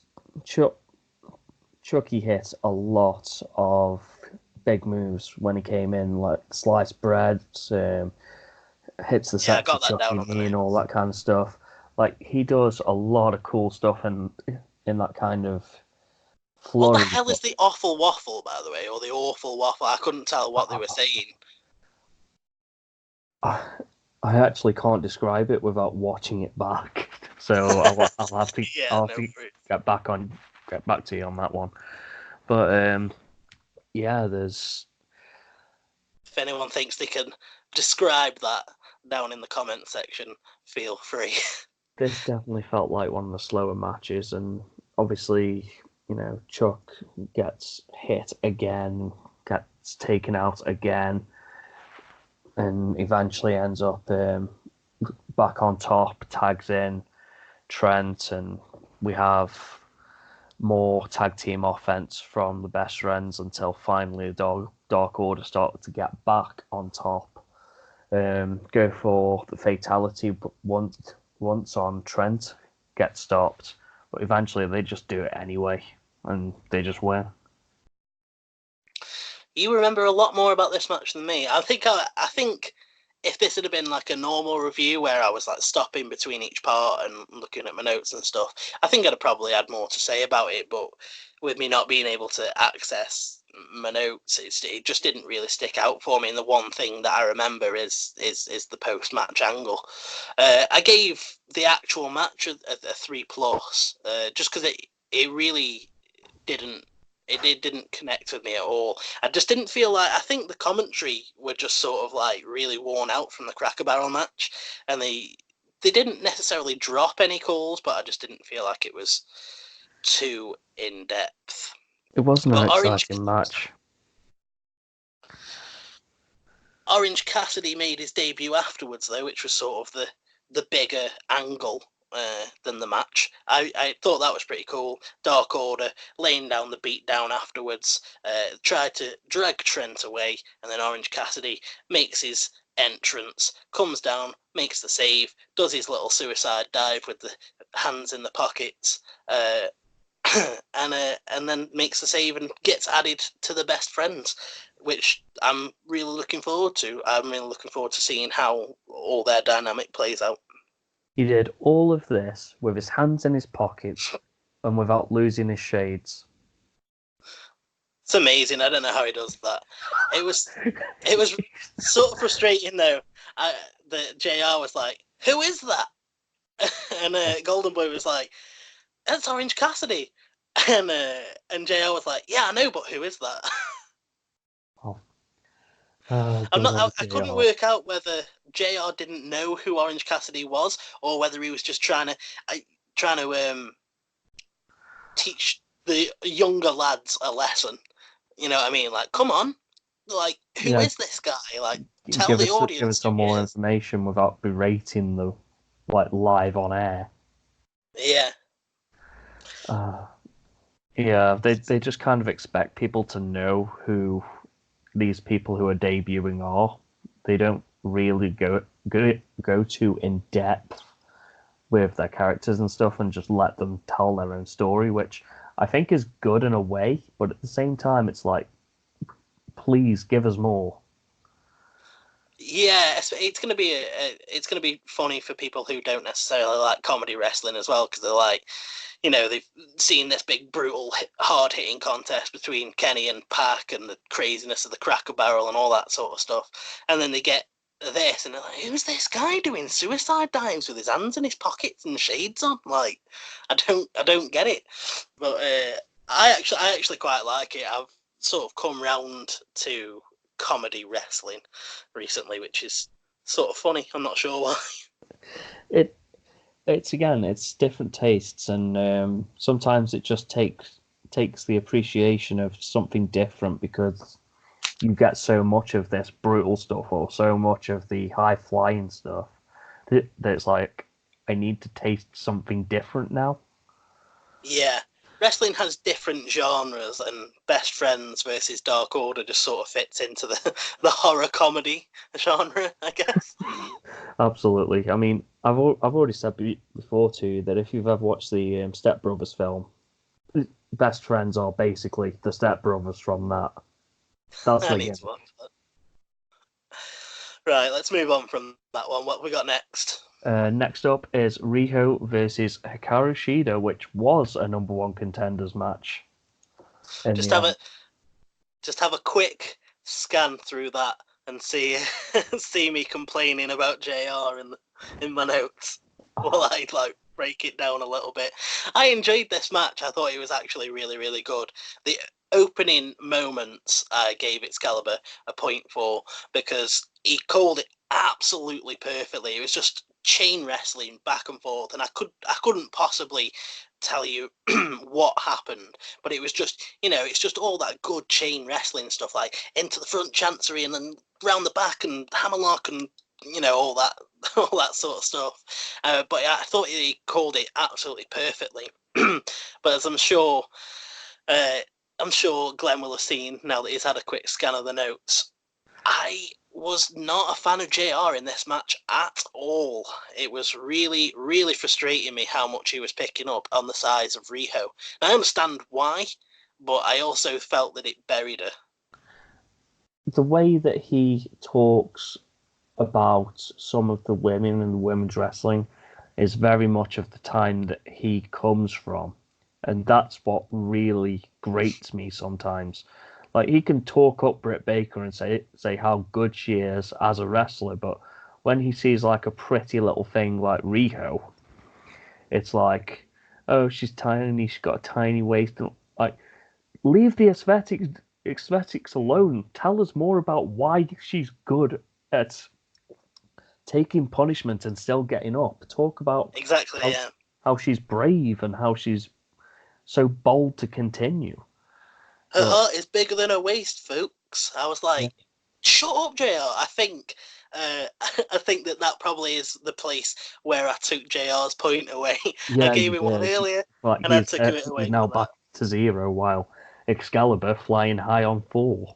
Chucky hit a lot of big moves when he came in, like sliced bread, hits the sexy Chucky knee and all that kind of stuff. Like, he does a lot of cool stuff in that kind of flurry. What the hell is the awful waffle, by the way, or the awful waffle? I couldn't tell what they were saying. I actually can't describe it without watching it back, so I'll have to get back to you on that one. But yeah, there's. If anyone thinks they can describe that down in the comment section, feel free. This definitely felt like one of the slower matches, and obviously, Chuck gets hit again, gets taken out again, and eventually ends up back on top, tags in Trent, and we have more tag team offense from the Best Friends until finally the Dark Order started to get back on top. Go for the fatality, but once on Trent, get stopped, but eventually they just do it anyway, and they just win. You remember a lot more about this match than me. I think if this had been like a normal review where I was like stopping between each part and looking at my notes and stuff, I think I'd have probably had more to say about it. But with me not being able to access my notes, it just didn't really stick out for me. And the one thing that I remember is the post match angle. I gave the actual match a 3+, just because it really didn't. It didn't connect with me at all. I just didn't feel like. I think the commentary were just sort of like really worn out from the Cracker Barrel match, and they they didn't necessarily drop any calls, but I just didn't feel like it was too in depth. It wasn't an exciting match. Orange Cassidy made his debut afterwards, though, which was sort of the bigger angle than the match. I thought that was pretty cool. Dark Order laying down the beatdown afterwards, tried to drag Trent away, and then Orange Cassidy makes his entrance, comes down, makes the save, does his little suicide dive with the hands in the pockets, and then makes the save and gets added to the best friends, which I'm really looking forward to. I'm really looking forward to seeing how all their dynamic plays out. He did all of this with his hands in his pockets and without losing his shades. It's amazing. I don't know how he does that. It was sort of frustrating though. The JR was like, "Who is that?" And Golden Boy was like, "That's Orange Cassidy." And JR was like, "Yeah, I know, but who is that?" I couldn't work out whether JR didn't know who Orange Cassidy was, or whether he was just trying to teach the younger lads a lesson. You know what I mean? Like, come on, like, who is this guy? Like, tell the audience. Give us some more information without berating them, like, live on air. Yeah. Yeah, they just kind of expect people to know who these people who are debuting are. They don't really go too in depth with their characters and stuff, and just let them tell their own story, which I think is good in a way, but at the same time, it's like, please give us more. Yeah, it's gonna be funny for people who don't necessarily like comedy wrestling as well, because they're like, you know, they've seen this big, brutal, hard-hitting contest between Kenny and Pac and the craziness of the Cracker Barrel and all that sort of stuff. And then they get this, and they're like, who's this guy doing suicide dives with his hands in his pockets and shades on? Like, I don't get it. But I actually quite like it. I've sort of come round to comedy wrestling recently, which is sort of funny. I'm not sure why. It's different tastes, and sometimes it just takes the appreciation of something different, because you get so much of this brutal stuff or so much of the high flying stuff that it's like, I need to taste something different now. Yeah, wrestling has different genres, and Best Friends versus Dark Order just sort of fits into the horror comedy genre, I guess. Absolutely. I mean, I've already said before to you that if you've ever watched the Step Brothers film, Best Friends are basically the Step Brothers from that. That's I need to watch that. Right, let's move on from that one. What have we got next? Next up is Riho versus Hikaru Shida, which was a number one contenders match. Just have a quick scan through that and see me complaining about JR in my notes while I like break it down a little bit. I enjoyed this match. I thought it was actually really, really good. The opening moments I gave Escalara a point for, because he called it absolutely perfectly. It was just chain wrestling back and forth, and I couldn't possibly tell you what happened, but it was just, you know, it's just all that good chain wrestling stuff, like into the front chancery and then round the back and hammerlock and, you know, all that all that sort of stuff. But I thought he called it absolutely perfectly. But as I'm sure Glenn will have seen now that he's had a quick scan of the notes, I was not a fan of JR in this match at all. It was really, really frustrating me how much he was picking up on the size of Riho. I understand why, but I also felt that it buried her. The way that he talks about some of the women and women's wrestling is very much of the time that he comes from. And that's what really grates me sometimes. Like, he can talk up Britt Baker and say how good she is as a wrestler, but when he sees like a pretty little thing like Riho, it's like, oh, she's tiny, she's got a tiny waist. And, like, leave the aesthetics alone. Tell us more about why she's good at taking punishment and still getting up. Talk about Exactly, yeah. how she's brave and how she's so bold to continue. Her heart is bigger than her waist, folks. I was like, shut up, JR. I think that probably is the place where I took JR's point away. I gave him one earlier, and I took it away. He's now back to 0, while Excalibur flying high on 4.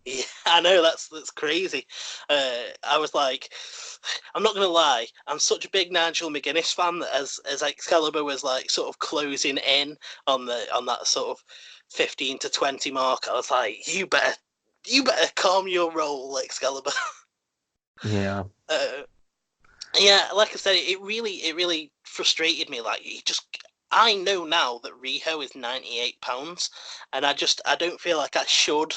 Yeah, I know, that's crazy. I was like, I'm not gonna lie, I'm such a big Nigel McGuinness fan that as Excalibur was like sort of closing in on that sort of 15 to 20 mark, I was like, you better calm your roll, Excalibur. Yeah. Yeah, like I said, it really frustrated me. Like, I know now that Riho is £98, and I don't feel like I should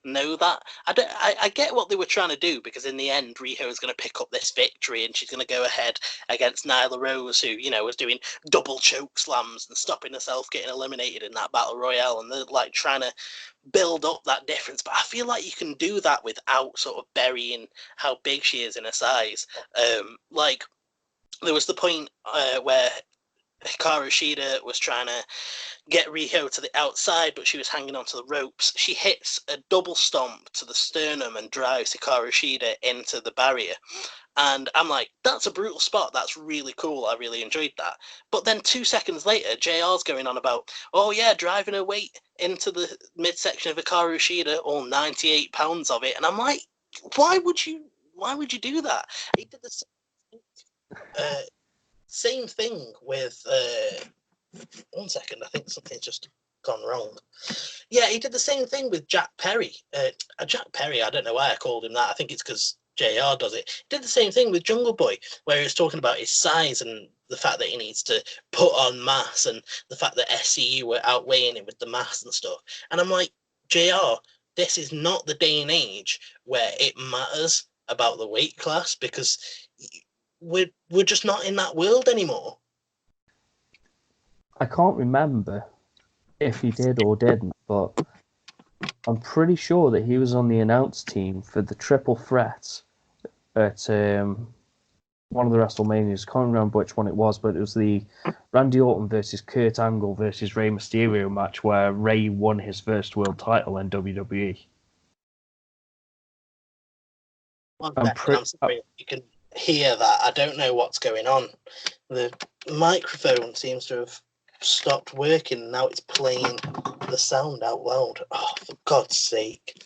know that. I get what they were trying to do, because in the end Riho is going to pick up this victory and she's going to go ahead against Nyla Rose, who was doing double choke slams and stopping herself getting eliminated in that battle royale, and they're like trying to build up that difference. But I feel like you can do that without sort of burying how big she is in her size. Like, there was the point where Hikaru Shida was trying to get Riho to the outside, but she was hanging onto the ropes. She hits a double stomp to the sternum and drives Hikaru Shida into the barrier. And I'm like, that's a brutal spot. That's really cool. I really enjoyed that. But then 2 seconds later, JR's going on about, oh yeah, driving her weight into the midsection of Hikaru Shida, all 98 pounds of it. And I'm like, why would you do that? He did the same thing with 1 second, I think something's just gone wrong. Yeah, he did the same thing with Jack Perry. Jack Perry, I don't know why I called him that. I think it's because JR does it. He did the same thing with Jungle Boy, where he was talking about his size and the fact that he needs to put on mass, and the fact that SCU were outweighing him with the mass and stuff. And I'm like, JR, this is not the day and age where it matters about the weight class, because we're just not in that world anymore. I can't remember if he did or didn't, but I'm pretty sure that he was on the announce team for the triple threat at one of the WrestleManias. I can't remember which one it was, but it was the Randy Orton versus Kurt Angle versus Rey Mysterio match where Rey won his first world title in WWE. I'm sorry, you can hear that. I don't know what's going on. The microphone seems to have stopped working. Now it's playing the sound out loud. Oh, for God's sake.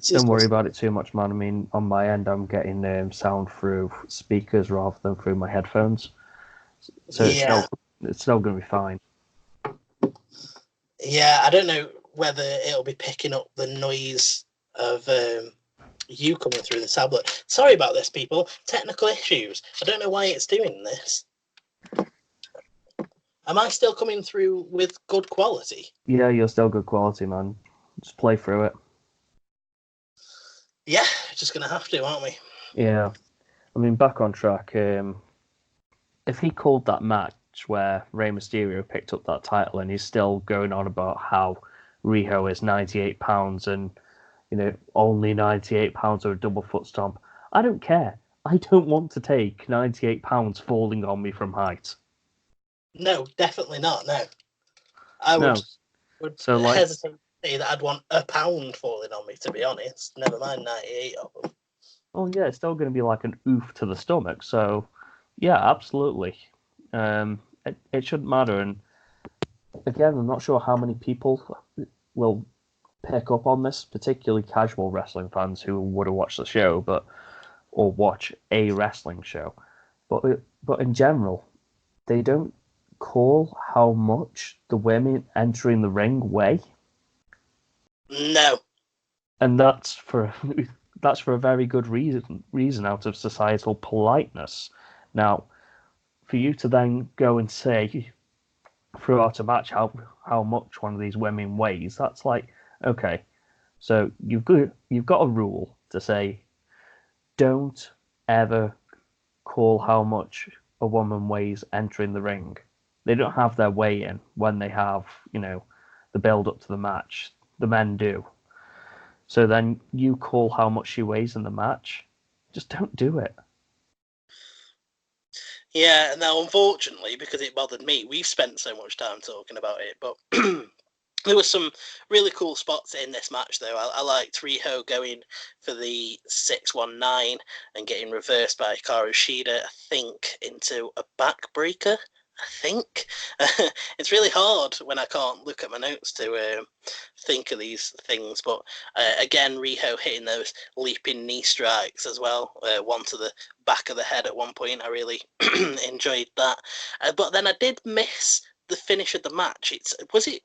Don't worry about it too much, man. I mean, on my end, I'm getting sound through speakers rather than through my headphones. So yeah. It's still going to be fine. Yeah, I don't know whether it'll be picking up the noise of you coming through the tablet. Sorry about this, people. Technical issues. I don't know why it's doing this. Am I still coming through with good quality? Yeah, you're still good quality, man. Just play through it. Yeah, just going to have to, aren't we? Yeah. I mean, back on track. If he called that match where Rey Mysterio picked up that title and he's still going on about how Riho is 98 pounds and, only 98 pounds of a double foot stomp, I don't care. I don't want to take 98 pounds falling on me from height. No, definitely not, no. I would hesitate to say that I'd want a pound falling on me, to be honest. Never mind 98 of them. Well, yeah, it's still going to be like an oof to the stomach. So, yeah, absolutely. It shouldn't matter. And again, I'm not sure how many people will pick up on this, particularly casual wrestling fans who would have watched the show, or watch a wrestling show. But in general, they don't call how much the women entering the ring weigh. No. And that's for a very good reason out of societal politeness. Now, for you to then go and say throughout a match how much one of these women weighs, that's like, okay, so you've got a rule to say, don't ever call how much a woman weighs entering the ring. They don't have their weigh-in when they have, the build-up to the match. The men do. So then you call how much she weighs in the match. Just don't do it. Yeah, now unfortunately, because it bothered me, we've spent so much time talking about it, but there were some really cool spots in this match, though. I liked Riho going for the 619 and getting reversed by Hikaru Shida, I think, into a backbreaker. I think. It's really hard when I can't look at my notes to think of these things. But again, Riho hitting those leaping knee strikes as well. One to the back of the head at one point. I really enjoyed that. But then I did miss the finish of the match.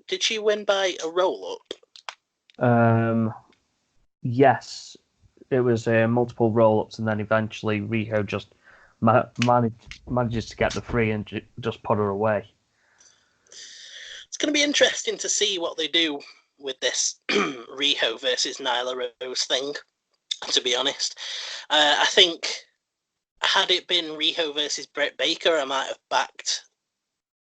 Did she win by a roll up? Yes, it was multiple roll ups, and then eventually Riho just manages to get the free and just put her away. It's going to be interesting to see what they do with this Riho versus Nyla Rose thing, to be honest. I think had it been Riho versus Britt Baker, I might have backed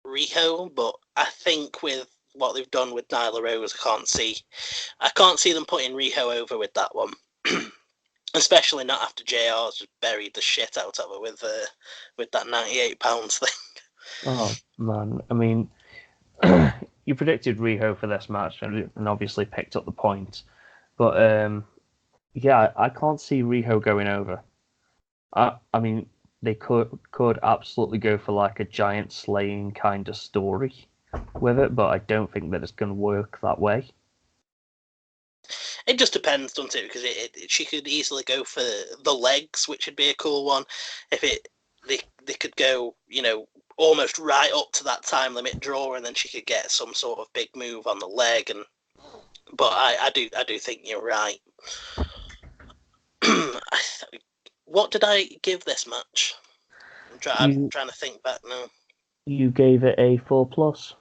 Riho, but I think with what they've done with Nyla Rose, I can't see them putting Riho over with that one. Especially not after JR's just buried the shit out of her with that 98 pounds thing. Oh man, I mean, you predicted Riho for this match and obviously picked up the point, but yeah, I can't see Riho going over. I mean, they could absolutely go for like a giant slaying kind of story with it, but I don't think that it's going to work that way. It just depends, doesn't it? Because she could easily go for the legs, which would be a cool one. If they could go, almost right up to that time limit draw, and then she could get some sort of big move on the leg. But I do think you're right. What did I give this match? I'm trying to think back now. You gave it a 4+.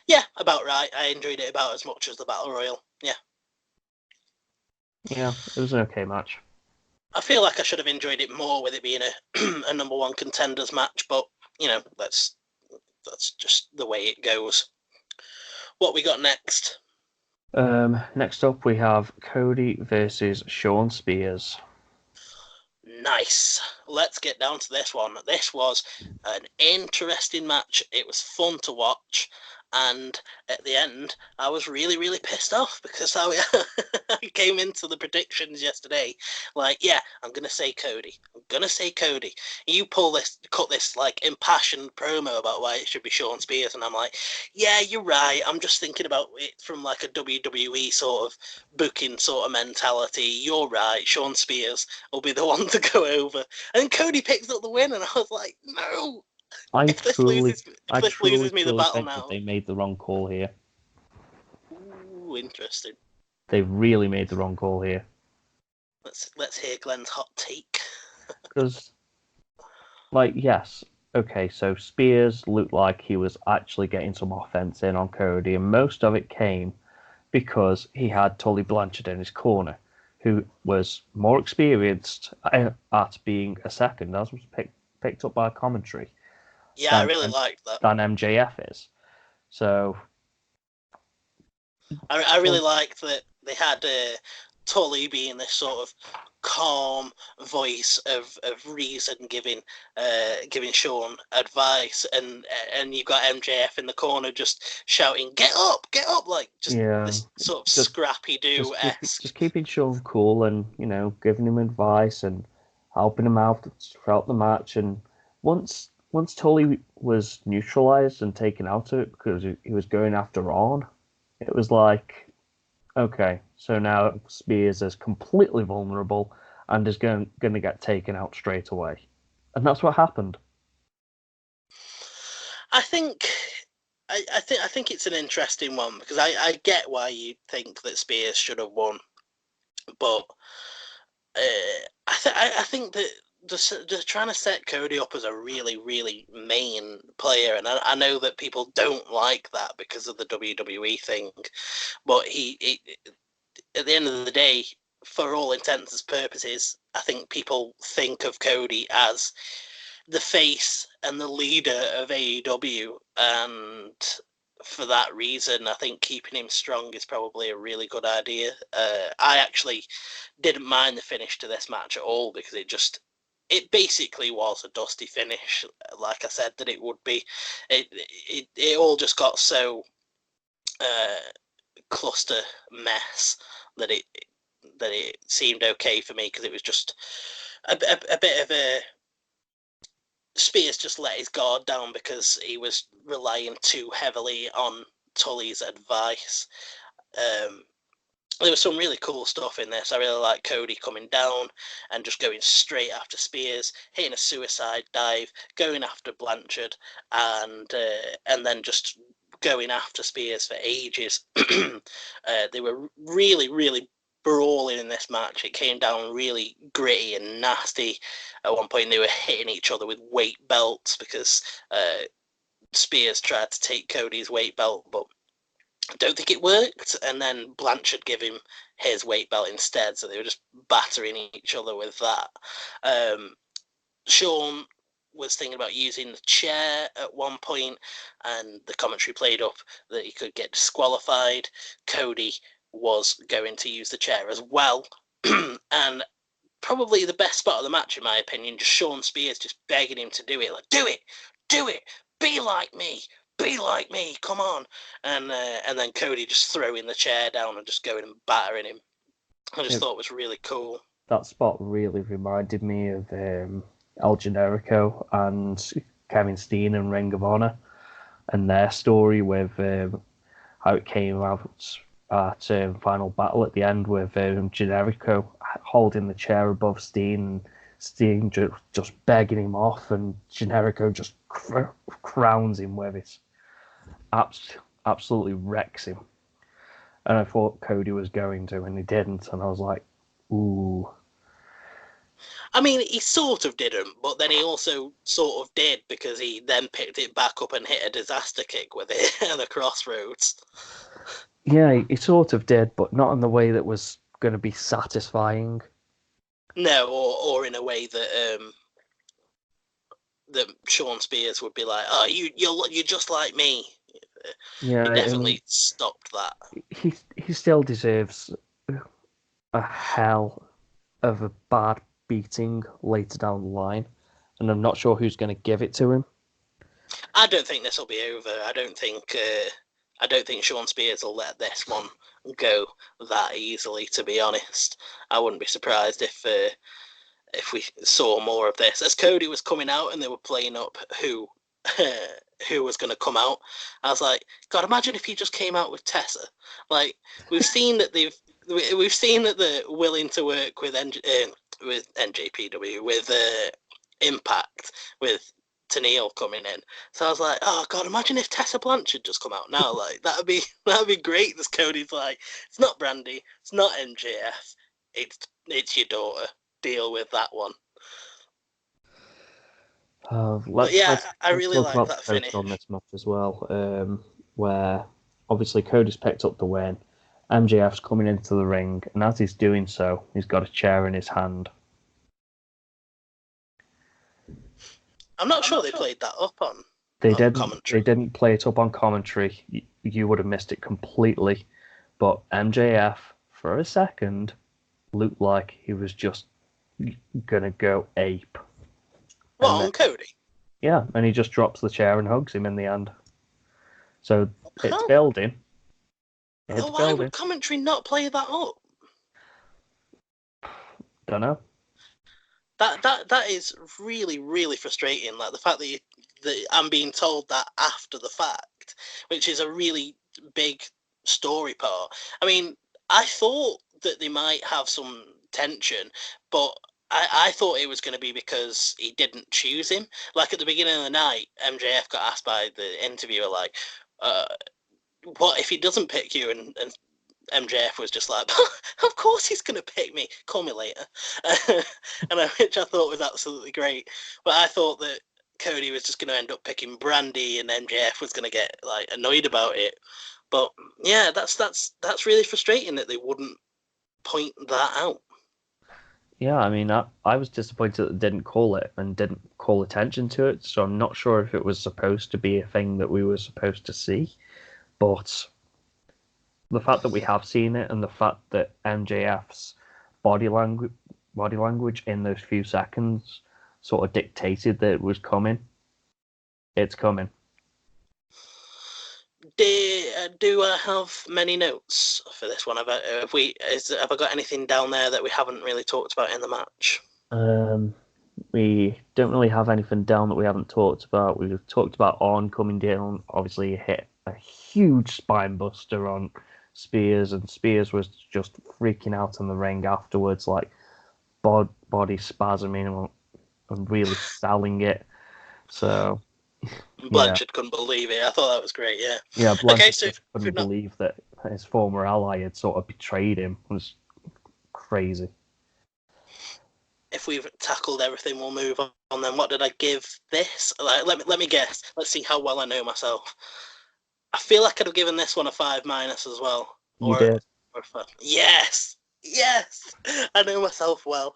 Yeah, about right. I enjoyed it about as much as the Battle Royal. Yeah. Yeah, it was an okay match. I feel like I should have enjoyed it more with it being a number one contenders match, but that's just the way it goes. What we got next? Next up we have Cody versus Shawn Spears. Nice. Let's get down to this one. This was an interesting match. It was fun to watch. And at the end, I was really, really pissed off because I came into the predictions yesterday. Like, yeah, I'm going to say Cody. I'm going to say Cody. You cut this like impassioned promo about why it should be Shawn Spears. And I'm like, yeah, you're right. I'm just thinking about it from like a WWE sort of booking sort of mentality. You're right. Shawn Spears will be the one to go over. And Cody picks up the win. And I was like, no. I truly loses me the battle think now. that they made the wrong call here. Ooh, interesting. They really made the wrong call here. Let's hear Glenn's hot take. Because, yes, okay, so Spears looked like he was actually getting some offense in on Cody, and most of it came because he had Tully Blanchard in his corner, who was more experienced at being a second, as was picked up by commentary. Yeah, I really liked that. Than MJF is. So I really liked that they had Tully being this sort of calm voice of reason, giving Shawn advice, and you've got MJF in the corner just shouting, "Get up, like just this sort of scrappy do esque. Just keeping Shawn cool and giving him advice and helping him out throughout the match. And once Tully was neutralized and taken out of it because he was going after Arn, it was like, okay, so now Spears is completely vulnerable and is going to get taken out straight away. And that's what happened. I think it's an interesting one because I get why you think that Spears should have won, but I think that just trying to set Cody up as a really, really main player, and I know that people don't like that because of the WWE thing, but he at the end of the day, for all intents and purposes, I think people think of Cody as the face and the leader of AEW, and for that reason, I think keeping him strong is probably a really good idea. I actually didn't mind the finish to this match at all because it basically was a dusty finish, like I said that it would be. It all just got so cluster mess that it seemed okay for me because it was just a bit of a Spears just let his guard down because he was relying too heavily on Tully's advice. There was some really cool stuff in this. I really like Cody coming down and just going straight after Spears, hitting a suicide dive, going after Blanchard, and then just going after Spears for ages. They were really, really brawling in this match. It came down really gritty and nasty. At one point, they were hitting each other with weight belts because Spears tried to take Cody's weight belt, but I don't think it worked. And then Blanchard gave him his weight belt instead, so they were just battering each other with that. Sean was thinking about using the chair at one point, and the commentary played up that he could get disqualified. Cody was going to use the chair as well. And probably the best spot of the match, in my opinion, just Sean Spears just begging him to do it. Like, do it, be like me, come on. And then Cody just throwing the chair down and just going and battering him. I just thought it was really cool. That spot really reminded me of El Generico and Kevin Steen and Ring of Honor and their story with how it came out at Final Battle at the end with Generico holding the chair above Steen and Steen just begging him off and Generico just crowns him with it. Absolutely wrecks him. And I thought Cody was going to, and he didn't. And I was like, ooh. I mean, he sort of didn't, but then he also sort of did because he then picked it back up and hit a disaster kick with it at the Crossroads. Yeah, he sort of did, but not in the way that was going to be satisfying. No, or in a way that that Sean Spears would be like, "Oh, you're just like me." Yeah, he definitely stopped that. He still deserves a hell of a bad beating later down the line, and I'm not sure who's going to give it to him. I don't think this will be over. I don't think Sean Spears will let this one go that easily. To be honest, I wouldn't be surprised if we saw more of this. As Cody was coming out and they were playing up who was going to come out, I was like, God, imagine if he just came out with Tessa. Like, we've seen that they're willing to work with NJPW, with Impact, with Tenille coming in. So I was like, oh God, imagine if Tessa Blanchard just come out now. Like, that'd be great. This Cody's like, it's not Brandy, it's not MJF, it's your daughter. Deal with that one. I really like that finish on this match as well, where obviously Cody's picked up the win. MJF's coming into the ring, and as he's doing so, he's got a chair in his hand. I'm not sure they played that up on. They didn't play it up on commentary. You would have missed it completely. But MJF, for a second, looked like he was just gonna go ape. What, on Cody? Yeah, and he just drops the chair and hugs him in the end. So it's building. Why would commentary not play that up? Don't know. That is really, really frustrating. Like the fact that I'm being told that after the fact, which is a really big story part. I mean, I thought that they might have some tension, but I thought it was going to be because he didn't choose him. Like at the beginning of the night, MJF got asked by the interviewer, like, what if he doesn't pick you? And MJF was just like, of course he's going to pick me. Call me later. Which I thought was absolutely great. But I thought that Cody was just going to end up picking Brandy and MJF was going to get like annoyed about it. But yeah, that's really frustrating that they wouldn't point that out. Yeah, I mean, I was disappointed that they didn't call it and didn't call attention to it, so I'm not sure if it was supposed to be a thing that we were supposed to see. But the fact that we have seen it, and the fact that MJF's body language in those few seconds sort of dictated that it was coming. It's coming. Do I have many notes for this one? Have I got anything down there that we haven't really talked about in the match? We don't really have anything down that we haven't talked about. We've talked about Orn coming down. Obviously, he hit a huge spine buster on Spears, and Spears was just freaking out in the ring afterwards, like body spasming and really selling it. So Blanchard couldn't believe it. I thought that was great. Yeah, Blanchard so just couldn't believe that his former ally had sort of betrayed him. It was crazy. If we've tackled everything, we'll move on. Then, what did I give this? Let me guess. Let's see how well I know myself. I feel like I'd have given this one a 5- as well. You did. Yes. I know myself well.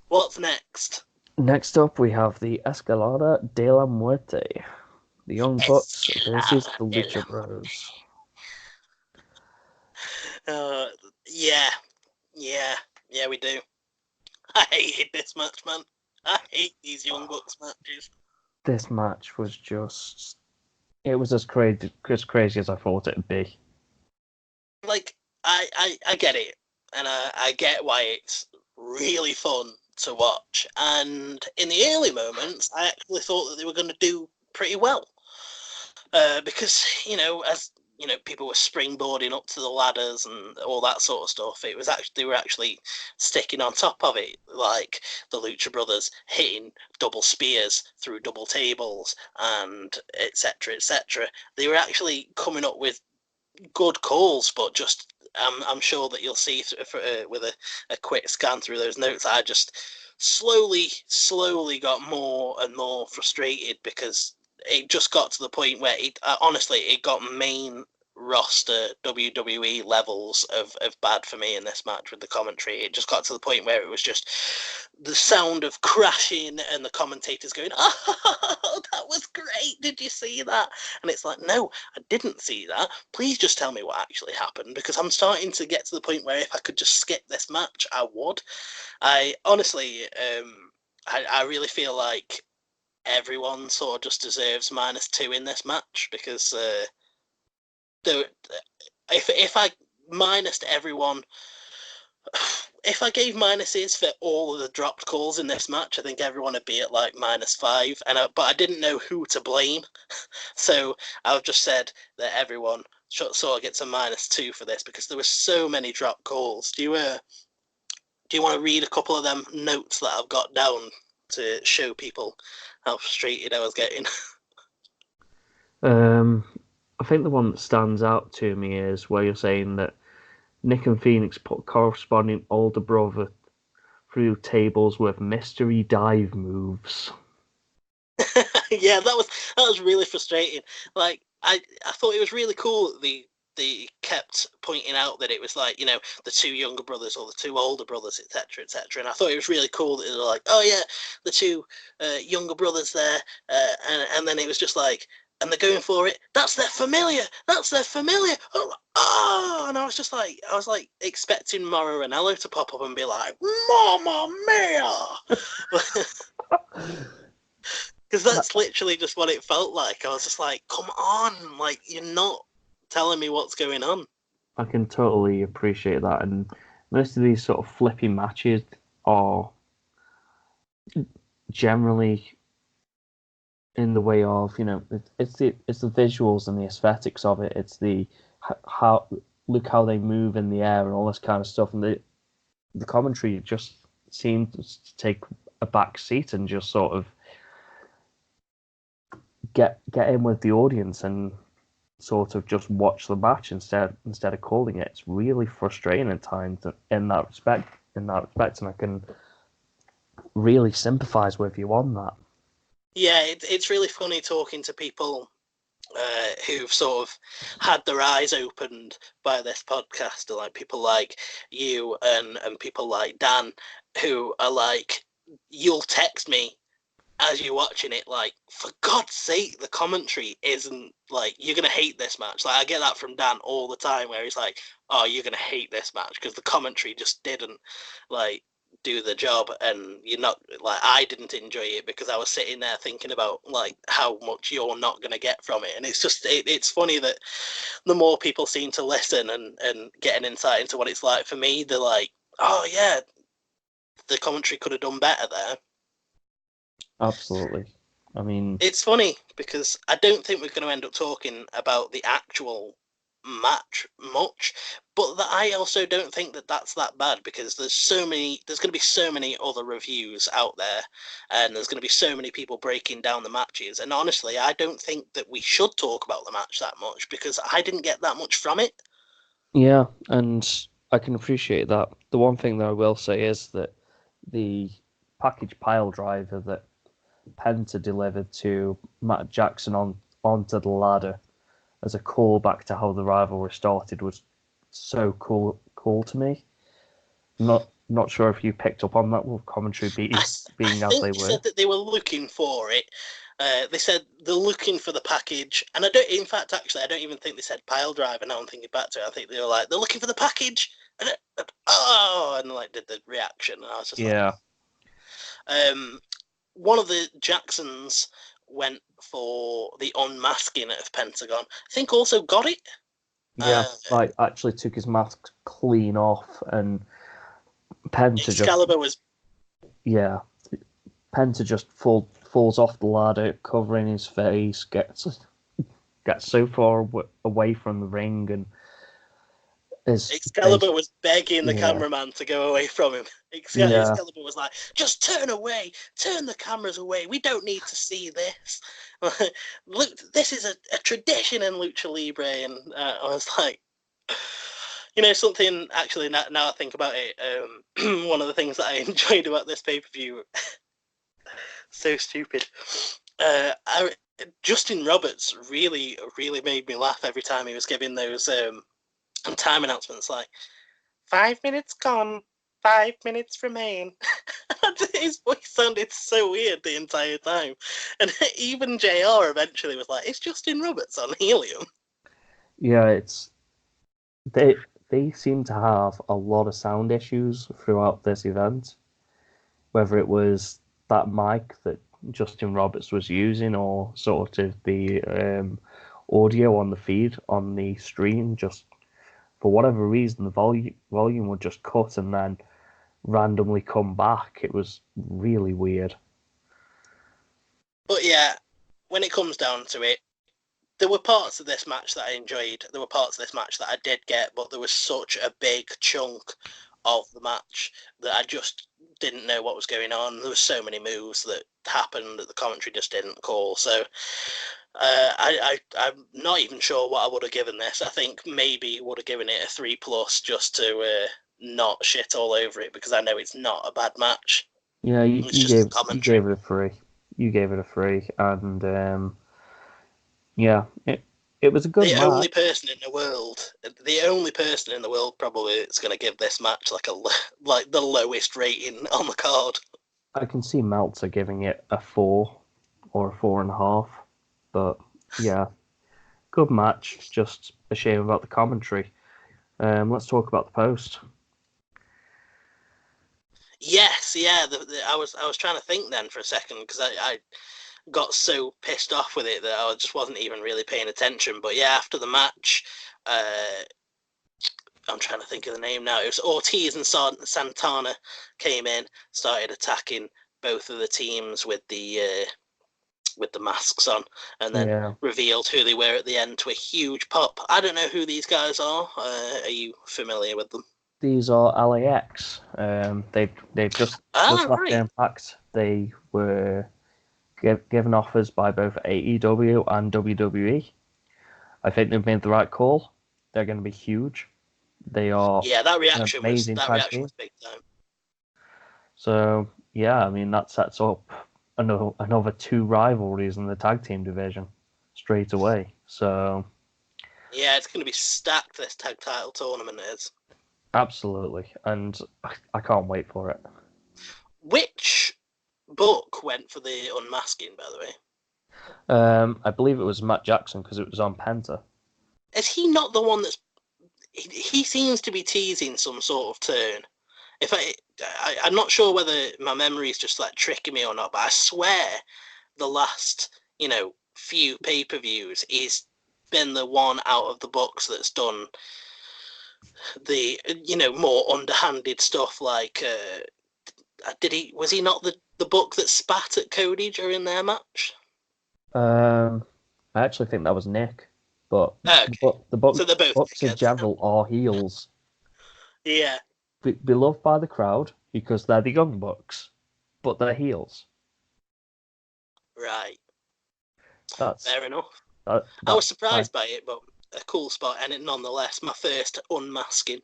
What's next? Next up, we have the Escalara de la Muerte. The Young Bucks versus the Lucha Brothers. Yeah, we do. I hated this match, man. I hate these Young Bucks matches. This match was just... It was as crazy as I thought it'd be. Like, I get it. And I get why it's really fun to watch. And in the early moments, I actually thought that they were going to do pretty well. Because, as people were springboarding up to the ladders and all that sort of stuff. It was they were actually sticking on top of it, like the Lucha Brothers hitting double spears through double tables and etc. etc. They were actually coming up with good calls, but just I'm sure that you'll see with a quick scan through those notes, I just slowly got more and more frustrated because it just got to the point where honestly it got main roster WWE levels of bad for me in this match with the commentary. It just got to the point where it was just the sound of crashing and the commentators going, "Oh, that was great, did you see that?" And it's like, no, I didn't see that. Please just tell me what actually happened, because I'm starting to get to the point where if I could just skip this match, I would. I honestly I really feel like everyone sort of just deserves -2 in this match, because if I minused everyone, if I gave minuses for all of the dropped calls in this match, I think everyone would be at like -5. But I didn't know who to blame, so I've just said that everyone sort of gets a -2 for this because there were so many dropped calls. Do you want to read a couple of them notes that I've got down to show people how frustrated I was getting? I think the one that stands out to me is where you're saying that Nick and Phoenix put corresponding older brother through tables with mystery dive moves. Yeah, that was really frustrating. Like I thought it was really cool that they kept pointing out that it was like, the two younger brothers or the two older brothers, etc., etc. And I thought it was really cool that they were like, oh yeah, the two younger brothers there, and then it was just like, and they're going for it. That's their familiar. Oh, and I was like expecting Mauro Ranallo to pop up and be like, "Mamma mia!" Because that's literally just what it felt like. I was just like, come on, like, you're not telling me what's going on. I can totally appreciate that, and most of these sort of flippy matches are generally in the way of, it's the visuals and the aesthetics of it. It's the how look how they move in the air and all this kind of stuff, and the commentary just seemed to take a back seat and just sort of get in with the audience and sort of just watch the match instead of calling it. It's really frustrating at times in that respect, and I can really sympathize with you on that. Yeah, it's really funny talking to people who've sort of had their eyes opened by this podcast, like people like you and people like Dan, who are like, you'll text me as you're watching it, like, for God's sake, the commentary isn't, like, you're going to hate this match. Like, I get that from Dan all the time, where he's like, oh, you're going to hate this match, because the commentary just didn't, like, do the job, and you're not, like, I didn't enjoy it, because I was sitting there thinking about, like, how much you're not going to get from it, and it's just, it's funny that the more people seem to listen and get an insight into what it's like, for me, they're like, oh, yeah, the commentary could have done better there. Absolutely. I mean, It's funny because I don't think we're going to end up talking about the actual match much, but I also don't think that that's that bad, because there's going to be so many other reviews out there, and there's going to be so many people breaking down the matches, and honestly, I don't think that we should talk about the match that much, because I didn't get that much from it. yeah, and I can appreciate that. The one thing that I will say is that the package pile driver that Penta delivered to Matt Jackson onto the ladder as a callback to how the rivalry started was so cool to me. Not sure if you picked up on that with commentary being as they were. Said that they were looking for it. They said they're looking for the package, and I don't even think they said pile driver. Now I'm thinking back to it, I think they were like, they're looking for the package, and like did the reaction, and I was just Yeah. like, one of the Jacksons went for the unmasking of Pentagon. I think also got it. Yeah, like actually took his mask clean off, and Penta Excalibur was. Yeah, Penta just falls off the ladder, covering his face, gets so far away from the ring, and Excalibur was begging the cameraman to go away from him. Excalibur was like, just turn away, turn the cameras away. We don't need to see this. Look, this is a tradition in Lucha Libre. And I was like, something, actually, now I think about it, one of the things that I enjoyed about this pay-per-view, so stupid, Justin Roberts really, really made me laugh every time he was giving those time announcements, like 5 minutes gone, 5 minutes remain. His voice sounded so weird the entire time, and even JR eventually was like, "It's Justin Roberts on helium." Yeah, they seem to have a lot of sound issues throughout this event, whether it was that mic that Justin Roberts was using, or sort of the audio on the feed on the stream. Just for whatever reason, the volume would just cut and then randomly come back. It was really weird. But yeah, when it comes down to it, there were parts of this match that I enjoyed. There were parts of this match that I did get, but there was such a big chunk of the match that I just didn't know what was going on. There were so many moves that happened that the commentary just didn't call. So I'm not even sure what I would have given this. I think maybe would have given it a 3+ just to not shit all over it, because I know it's not a bad match. Yeah, you gave it a 3. You gave it a 3, and yeah, it was a good match. The only person in the world probably that's going to give this match like the lowest rating on the card. I can see Meltzer giving it a 4 or a 4.5, but yeah, good match. Just a shame about the commentary. Let's talk about the post. Yes, yeah. I was trying to think then for a second, because I got so pissed off with it that I just wasn't even really paying attention. But yeah, after the match, I'm trying to think of the name now. It was Ortiz and Santana came in, started attacking both of the teams with the masks on, and then revealed who they were at the end to a huge pop. I don't know who these guys are. Are you familiar with them? These are LAX. They've just left Impact. They were given offers by both AEW and WWE. I think they've made the right call. They're going to be huge. They are. Yeah, that reaction was big time. So yeah, I mean that sets up another 2 rivalries in the tag team division straight away. So yeah, it's going to be stacked. This tag title tournament is. Absolutely, and I can't wait for it. Which book went for the unmasking, by the way? I believe it was Matt Jackson because it was on Penta. Is he not the one that's... He seems to be teasing some sort of turn. I'm not sure whether my memory is just like tricking me or not, but I swear the last, few pay-per-views, he's been the one out of the box that's done the, more underhanded stuff. Like, was he not the book that spat at Cody during their match? I actually think that was Nick, but Okay. the book, So they're both Bucks of dickheads. Javel are heels. Yeah. Beloved by the crowd because they're the Young Bucks, but they're heels. Right. That's fair enough. I was surprised by it, but a cool spot, and it nonetheless my first unmasking.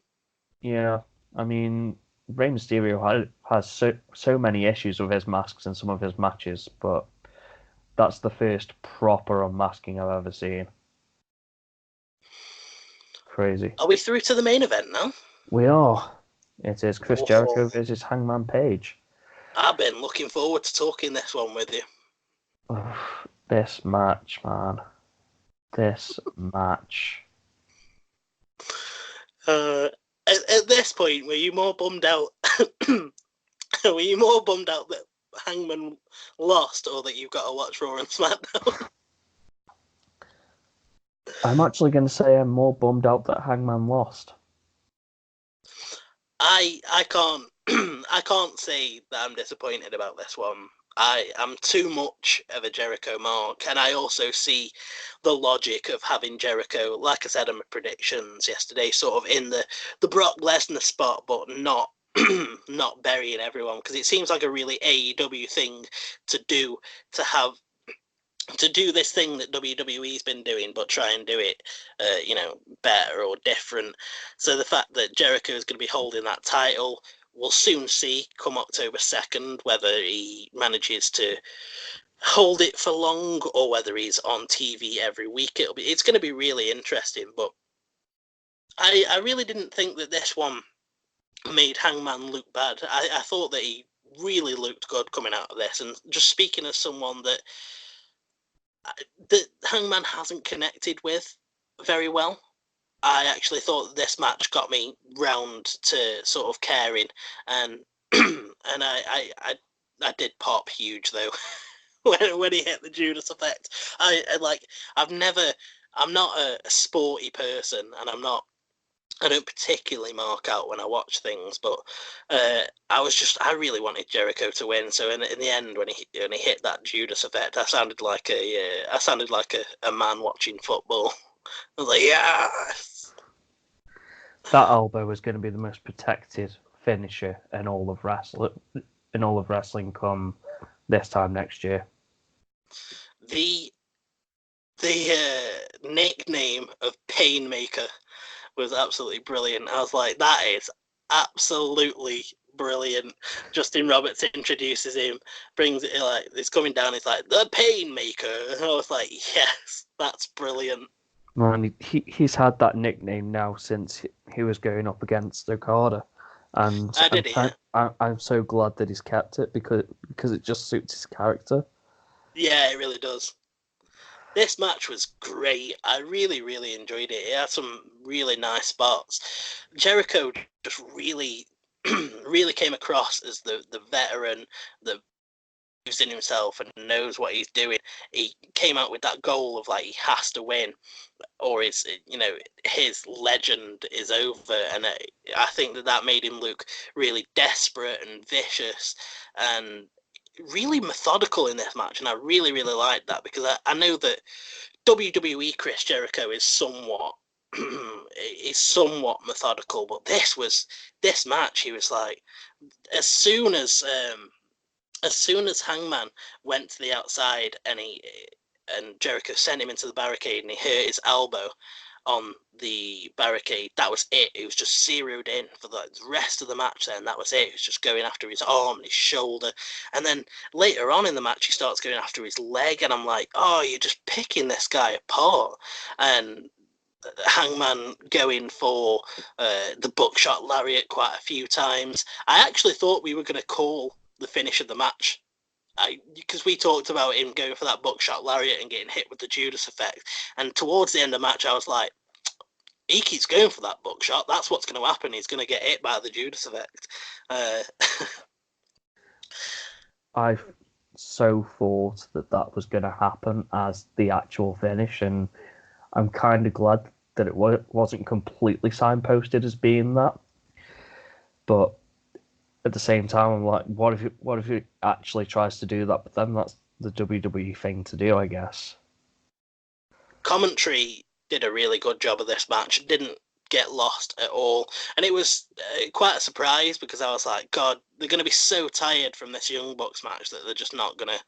Yeah, I mean, Rey Mysterio has so many issues with his masks in some of his matches, but that's the first proper unmasking I've ever seen. Crazy. Are we through to the main event now? We are. It is Chris Jericho versus Hangman Page. I've been looking forward to talking this one with you. This match, man. This match. At this point, were you more bummed out? Were you more bummed out that Hangman lost, or that you've got to watch Raw and SmackDown? I'm actually going to say I'm more bummed out that Hangman lost. I can't I can't say that I'm disappointed about this one. I am too much of a Jericho mark, and I also see the logic of having Jericho, like I said in my predictions yesterday, sort of in the Brock Lesnar spot, but not not burying everyone, because it seems like a really AEW thing to do, to do this thing that WWE's been doing, but try and do it, better or different. So the fact that Jericho is going to be holding that title, we'll soon see come October 2nd whether he manages to hold it for long or whether he's on TV every week. It's going to be really interesting, but I really didn't think that this one made Hangman look bad. I thought that he really looked good coming out of this, and just speaking as someone that Hangman hasn't connected with very well, I actually thought this match got me round to sort of caring, and and I did pop huge though when he hit the Judas effect. I'm not a sporty person, and I don't particularly mark out when I watch things, but I really wanted Jericho to win. So in the end, when he hit that Judas effect, I sounded like a man watching football. I was like, yes. That elbow was going to be the most protected finisher in all of wrestling come this time next year. The nickname of Painmaker was absolutely brilliant. I was like, that is absolutely brilliant. Justin Roberts introduces him, brings it like it's coming down. It's like the Painmaker, and I was like, yes, that's brilliant. Man, he's had that nickname now since he was going up against Okada, and I'm so glad that he's kept it because it just suits his character. Yeah, it really does. This match was great. I really, really enjoyed it. It had some really nice spots. Jericho just really, really came across as the veteran, the believes in himself and knows what he's doing. He came out with that goal of like he has to win, or his legend is over, and I think that made him look really desperate and vicious and really methodical in this match, and I really, really liked that, because I know that WWE Chris Jericho is somewhat methodical, but this match, he was like, as soon as Hangman went to the outside and Jericho sent him into the barricade and he hurt his elbow on the barricade, that was it. It was just zeroed in for the rest of the match then. That was it. It was just going after his arm and his shoulder. And then later on in the match, he starts going after his leg. And I'm like, oh, you're just picking this guy apart. And Hangman going for the buckshot lariat quite a few times. I actually thought we were going to call the finish of the match because we talked about him going for that buckshot lariat and getting hit with the Judas effect, and towards the end of the match, I was like, he keeps going for that buckshot. That's what's going to happen. He's going to get hit by the Judas effect. I so thought that was going to happen as the actual finish, and I'm kind of glad that it wasn't completely signposted as being that. But at the same time, I'm like, what if it actually tries to do that? But then that's the WWE thing to do, I guess. Commentary did a really good job of this match. It didn't get lost at all. And it was quite a surprise because I was like, God, they're going to be so tired from this Young Bucks match that they're just not going to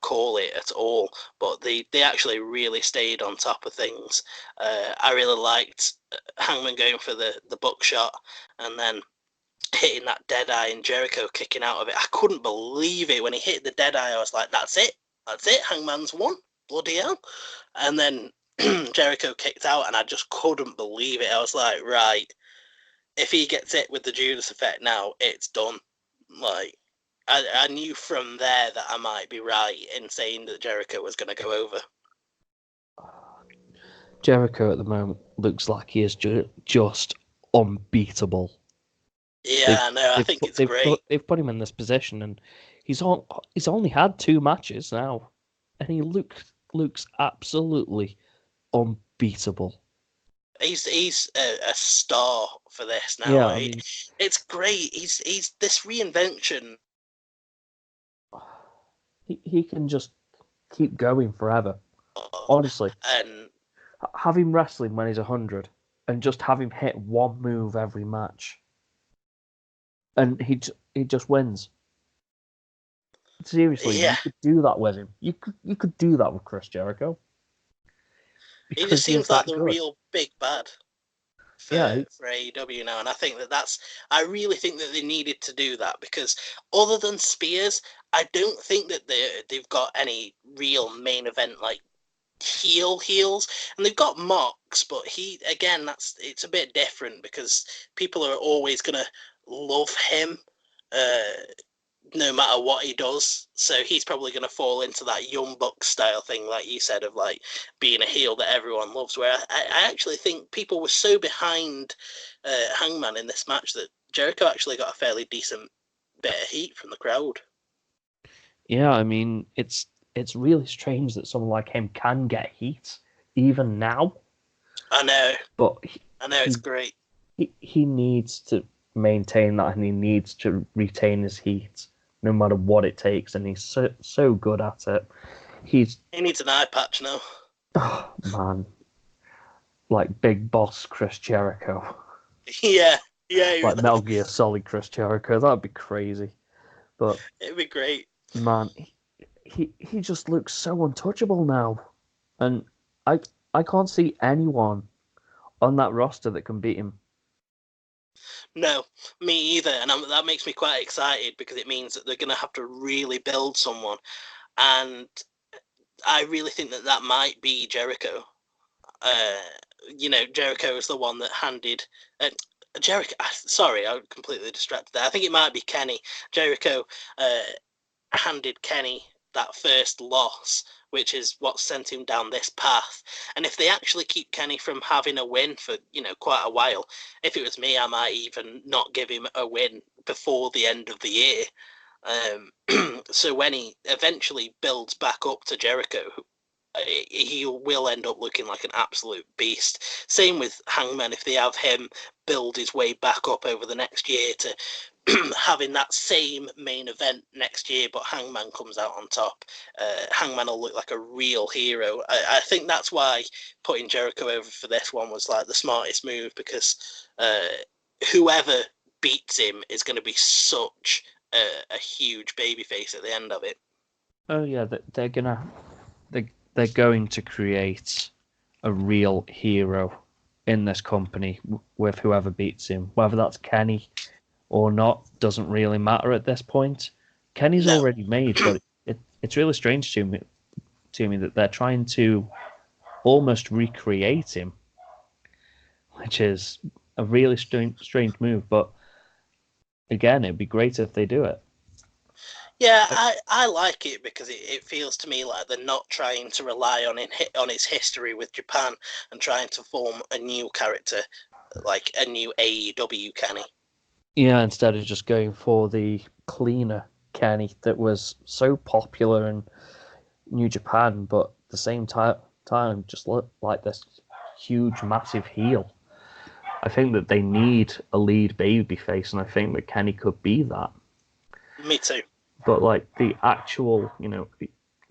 call it at all. But they actually really stayed on top of things. I really liked Hangman going for the buckshot and then hitting that Deadeye and Jericho kicking out of it. I couldn't believe it. When he hit the Deadeye, I was like, that's it. Hangman's won. Bloody hell. And then Jericho kicked out, and I just couldn't believe it. I was like, right, if he gets hit with the Judas effect now, it's done. Like, I knew from there that I might be right in saying that Jericho was going to go over. Jericho at the moment looks like he is just unbeatable. Yeah, I think it's great. They've put him in this position, and he's only had 2 matches now, and he looks absolutely unbeatable. He's a star for this now. Yeah, I mean, it's great. He's this reinvention. He can just keep going forever. Honestly, And have him wrestling when he's 100, and just have him hit one move every match, and he just wins. Seriously, yeah. You could do that with him. You could do that with Chris Jericho. He just seems like the real big bad for AEW now, and I really think that they needed to do that, because other than Spears, I don't think that they've got any real main event like heels, and they've got Mox, but it's a bit different because people are always gonna love him no matter what he does. So he's probably going to fall into that Young Bucks style thing, like you said, of like being a heel that everyone loves. Where I actually think people were so behind Hangman in this match that Jericho actually got a fairly decent bit of heat from the crowd. Yeah, I mean, it's really strange that someone like him can get heat even now. I know, but it's great. He needs to maintain that, and he needs to retain his heat no matter what it takes, and he's so good at it. He needs an eye patch now. Oh man, like Big Boss Chris Jericho. Yeah. Like Metal Gear Solid Chris Jericho. That'd be crazy. But it'd be great. Man, he just looks so untouchable now, and I can't see anyone on that roster that can beat him. No, me either, and that makes me quite excited because it means that they're going to have to really build someone, and I really think that might be Jericho. Jericho is the one that handed Jericho. Sorry, I completely distracted there. I think it might be Kenny. Jericho handed Kenny that first loss, which is what sent him down this path. And if they actually keep Kenny from having a win for, quite a while, if it was me, I might even not give him a win before the end of the year. So when he eventually builds back up to Jericho, he will end up looking like an absolute beast. Same with Hangman, if they have him build his way back up over the next year to having that same main event next year, but Hangman comes out on top. Hangman will look like a real hero. I think that's why putting Jericho over for this one was like the smartest move, because whoever beats him is going to be such a huge babyface at the end of it. Oh yeah, they're going to create a real hero in this company with whoever beats him, whether that's Kenny or not doesn't really matter at this point. Kenny's already made, but it's really strange to me that they're trying to almost recreate him, which is a really strange move. But again, it'd be great if they do it. Yeah, I like it because it feels to me like they're not trying to rely on his history with Japan and trying to form a new character, like a new AEW Kenny. Yeah, instead of just going for the cleaner Kenny that was so popular in New Japan, but at the same time just looked like this huge, massive heel. I think that they need a lead babyface, and I think that Kenny could be that. Me too. But like the actual,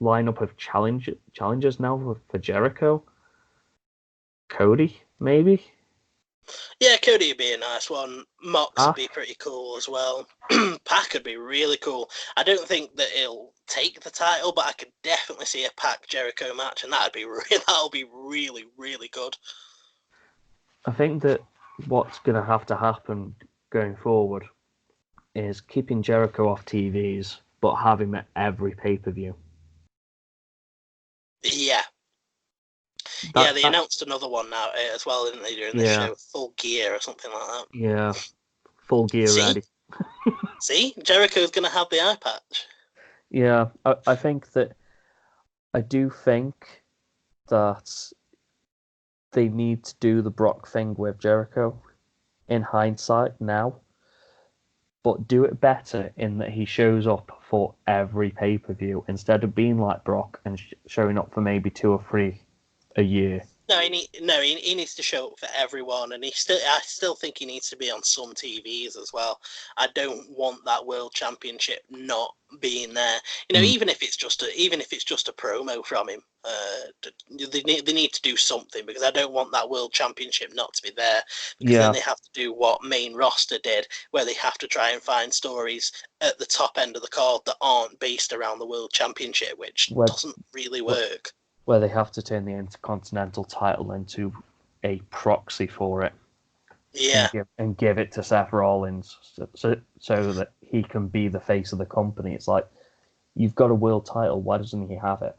lineup of challengers now for Jericho, Cody, maybe. Yeah, Cody would be a nice one. Mox would Pac. be pretty cool as well. Pac would be really cool. I don't think that he'll take the title, but I could definitely see a Pac Jericho match, and that'll be really, really good. I think that what's going to have to happen going forward is keeping Jericho off TVs, but have him at every pay-per-view. Yeah. Yeah, they announced another one now as well, didn't they, during this show? Full Gear or something like that. Yeah, Full Gear ready. See? Jericho's going to have the eye patch. Yeah, I think that... I do think that they need to do the Brock thing with Jericho in hindsight now, but do it better in that he shows up for every pay-per-view instead of being like Brock and showing up for maybe 2 or 3 a year. No, he needs to show up for everyone, and I still think he needs to be on some TVs as well. I don't want that World Championship not being there. Even if it's just a promo from him, they need to do something, because I don't want that World Championship not to be there. Because then they have to do what main roster did, where they have to try and find stories at the top end of the card that aren't based around the World Championship, which doesn't really work. Where they have to turn the Intercontinental title into a proxy for it. Yeah. And give it to Seth Rollins so that he can be the face of the company. It's like, you've got a world title, why doesn't he have it?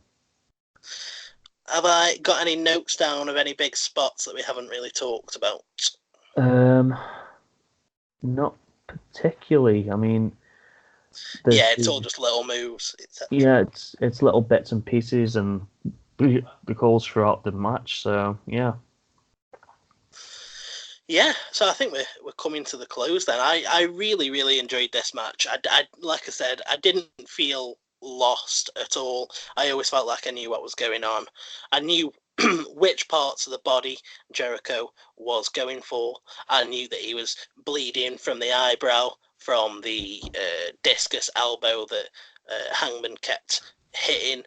Have I got any notes down of any big spots that we haven't really talked about? Not particularly. I mean, it's all just little moves. It's little bits and pieces and calls throughout the match. So yeah. Yeah, so I think we're coming to the close then. I really, really enjoyed this match. I like I said, I didn't feel lost at all. I always felt like I knew what was going on. I knew which parts of the body Jericho was going for. I knew that he was bleeding from the eyebrow from the discus elbow that Hangman kept hitting.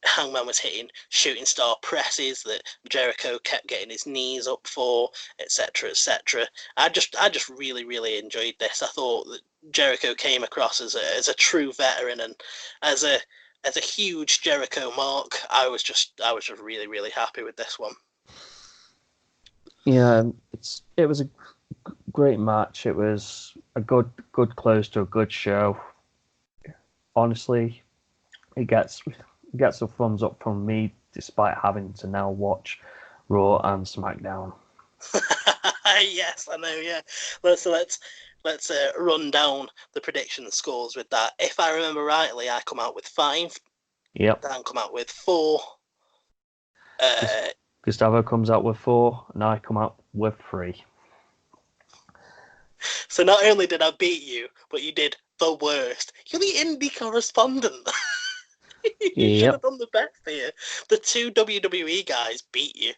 Hangman was hitting shooting star presses that Jericho kept getting his knees up for, etc., etc. I just really, really enjoyed this. I thought that Jericho came across as a true veteran, and as a huge Jericho mark. I was just really, really happy with this one. Yeah, it was a great match. It was a good close to a good show. Honestly, it gets a thumbs up from me, despite having to now watch Raw and SmackDown. Yes, I know. Yeah, let's run down the prediction scores with that. If I remember rightly, I come out with 5. Yep. Dan come out with 4. Gustavo comes out with 4, and I come out with 3. So not only did I beat you, but you did the worst. You're the indie correspondent. You should have done the best here. The 2 WWE guys beat you.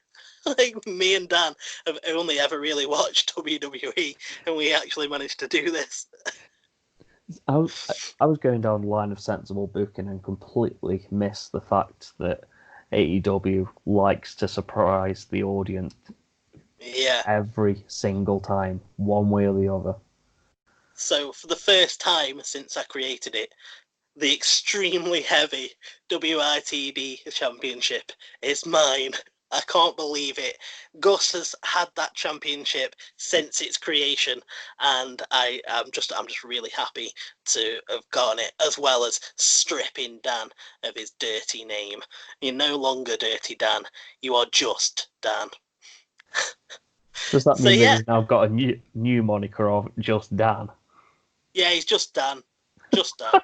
Like, me and Dan have only ever really watched WWE, and we actually managed to do this. I was going down the line of sensible booking and completely missed the fact that AEW likes to surprise the audience. Yeah. Every single time, one way or the other. So, for the first time since I created it, the extremely heavy WITD championship is mine. I can't believe it. Gus has had that championship since its creation, and I'm just really happy to have gotten it, as well as stripping Dan of his dirty name. You're no longer Dirty Dan. You are just Dan. Does that mean that he's now got a new moniker of Just Dan? Yeah, he's just Dan. Just Dan.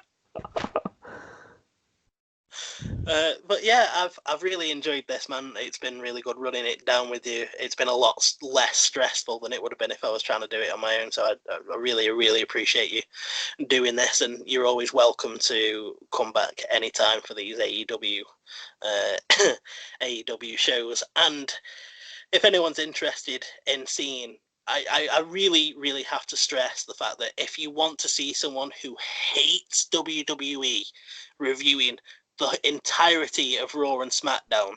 But yeah, I've really enjoyed this, man. It's been really good running it down with you. It's been a lot less stressful than it would have been if I was trying to do it on my own. So I really appreciate you doing this, and you're always welcome to come back anytime for these AEW AEW shows. And if anyone's interested in seeing, I really have to stress the fact that if you want to see someone who hates WWE reviewing the entirety of Raw and SmackDown,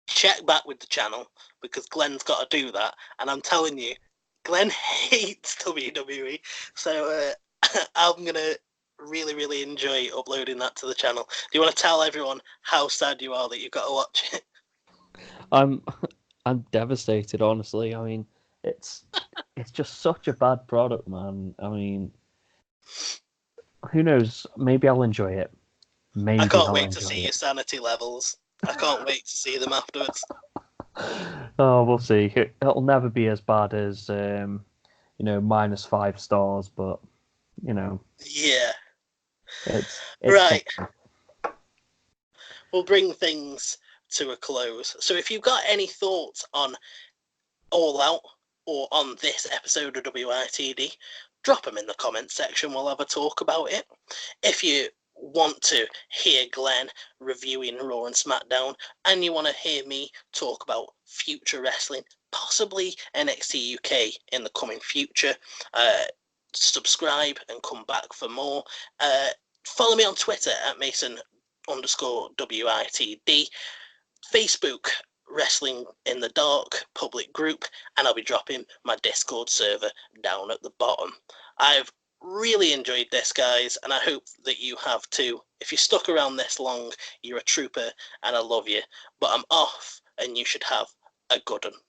check back with the channel, because Glenn's got to do that. And I'm telling you, Glenn hates WWE. So I'm going to really enjoy uploading that to the channel. Do you want to tell everyone how sad you are that you've got to watch it? I'm devastated, honestly. I mean, it's just such a bad product, man. I mean, who knows? Maybe I'll enjoy it. Maybe I can't I'll wait to enjoy see it. your sanity levels. I can't wait to see them afterwards. Oh, we'll see. It'll never be as bad as -5 stars, but Yeah. it's Right. something. We'll bring things to a close. So if you've got any thoughts on All Out or on this episode of WITD, drop them in the comments section. We'll have a talk about it. If you want to hear Glenn reviewing Raw and SmackDown, and you want to hear me talk about future wrestling, possibly NXT UK in the coming future, subscribe and come back for more. Follow me on Twitter at Mason_WITD, Facebook Wrestling in the Dark public group, and I'll be dropping my Discord server down at the bottom. I've really enjoyed this, guys, and I hope that you have too. If you stuck around this long, you're a trooper and I love you. But I'm off, and you should have a good one.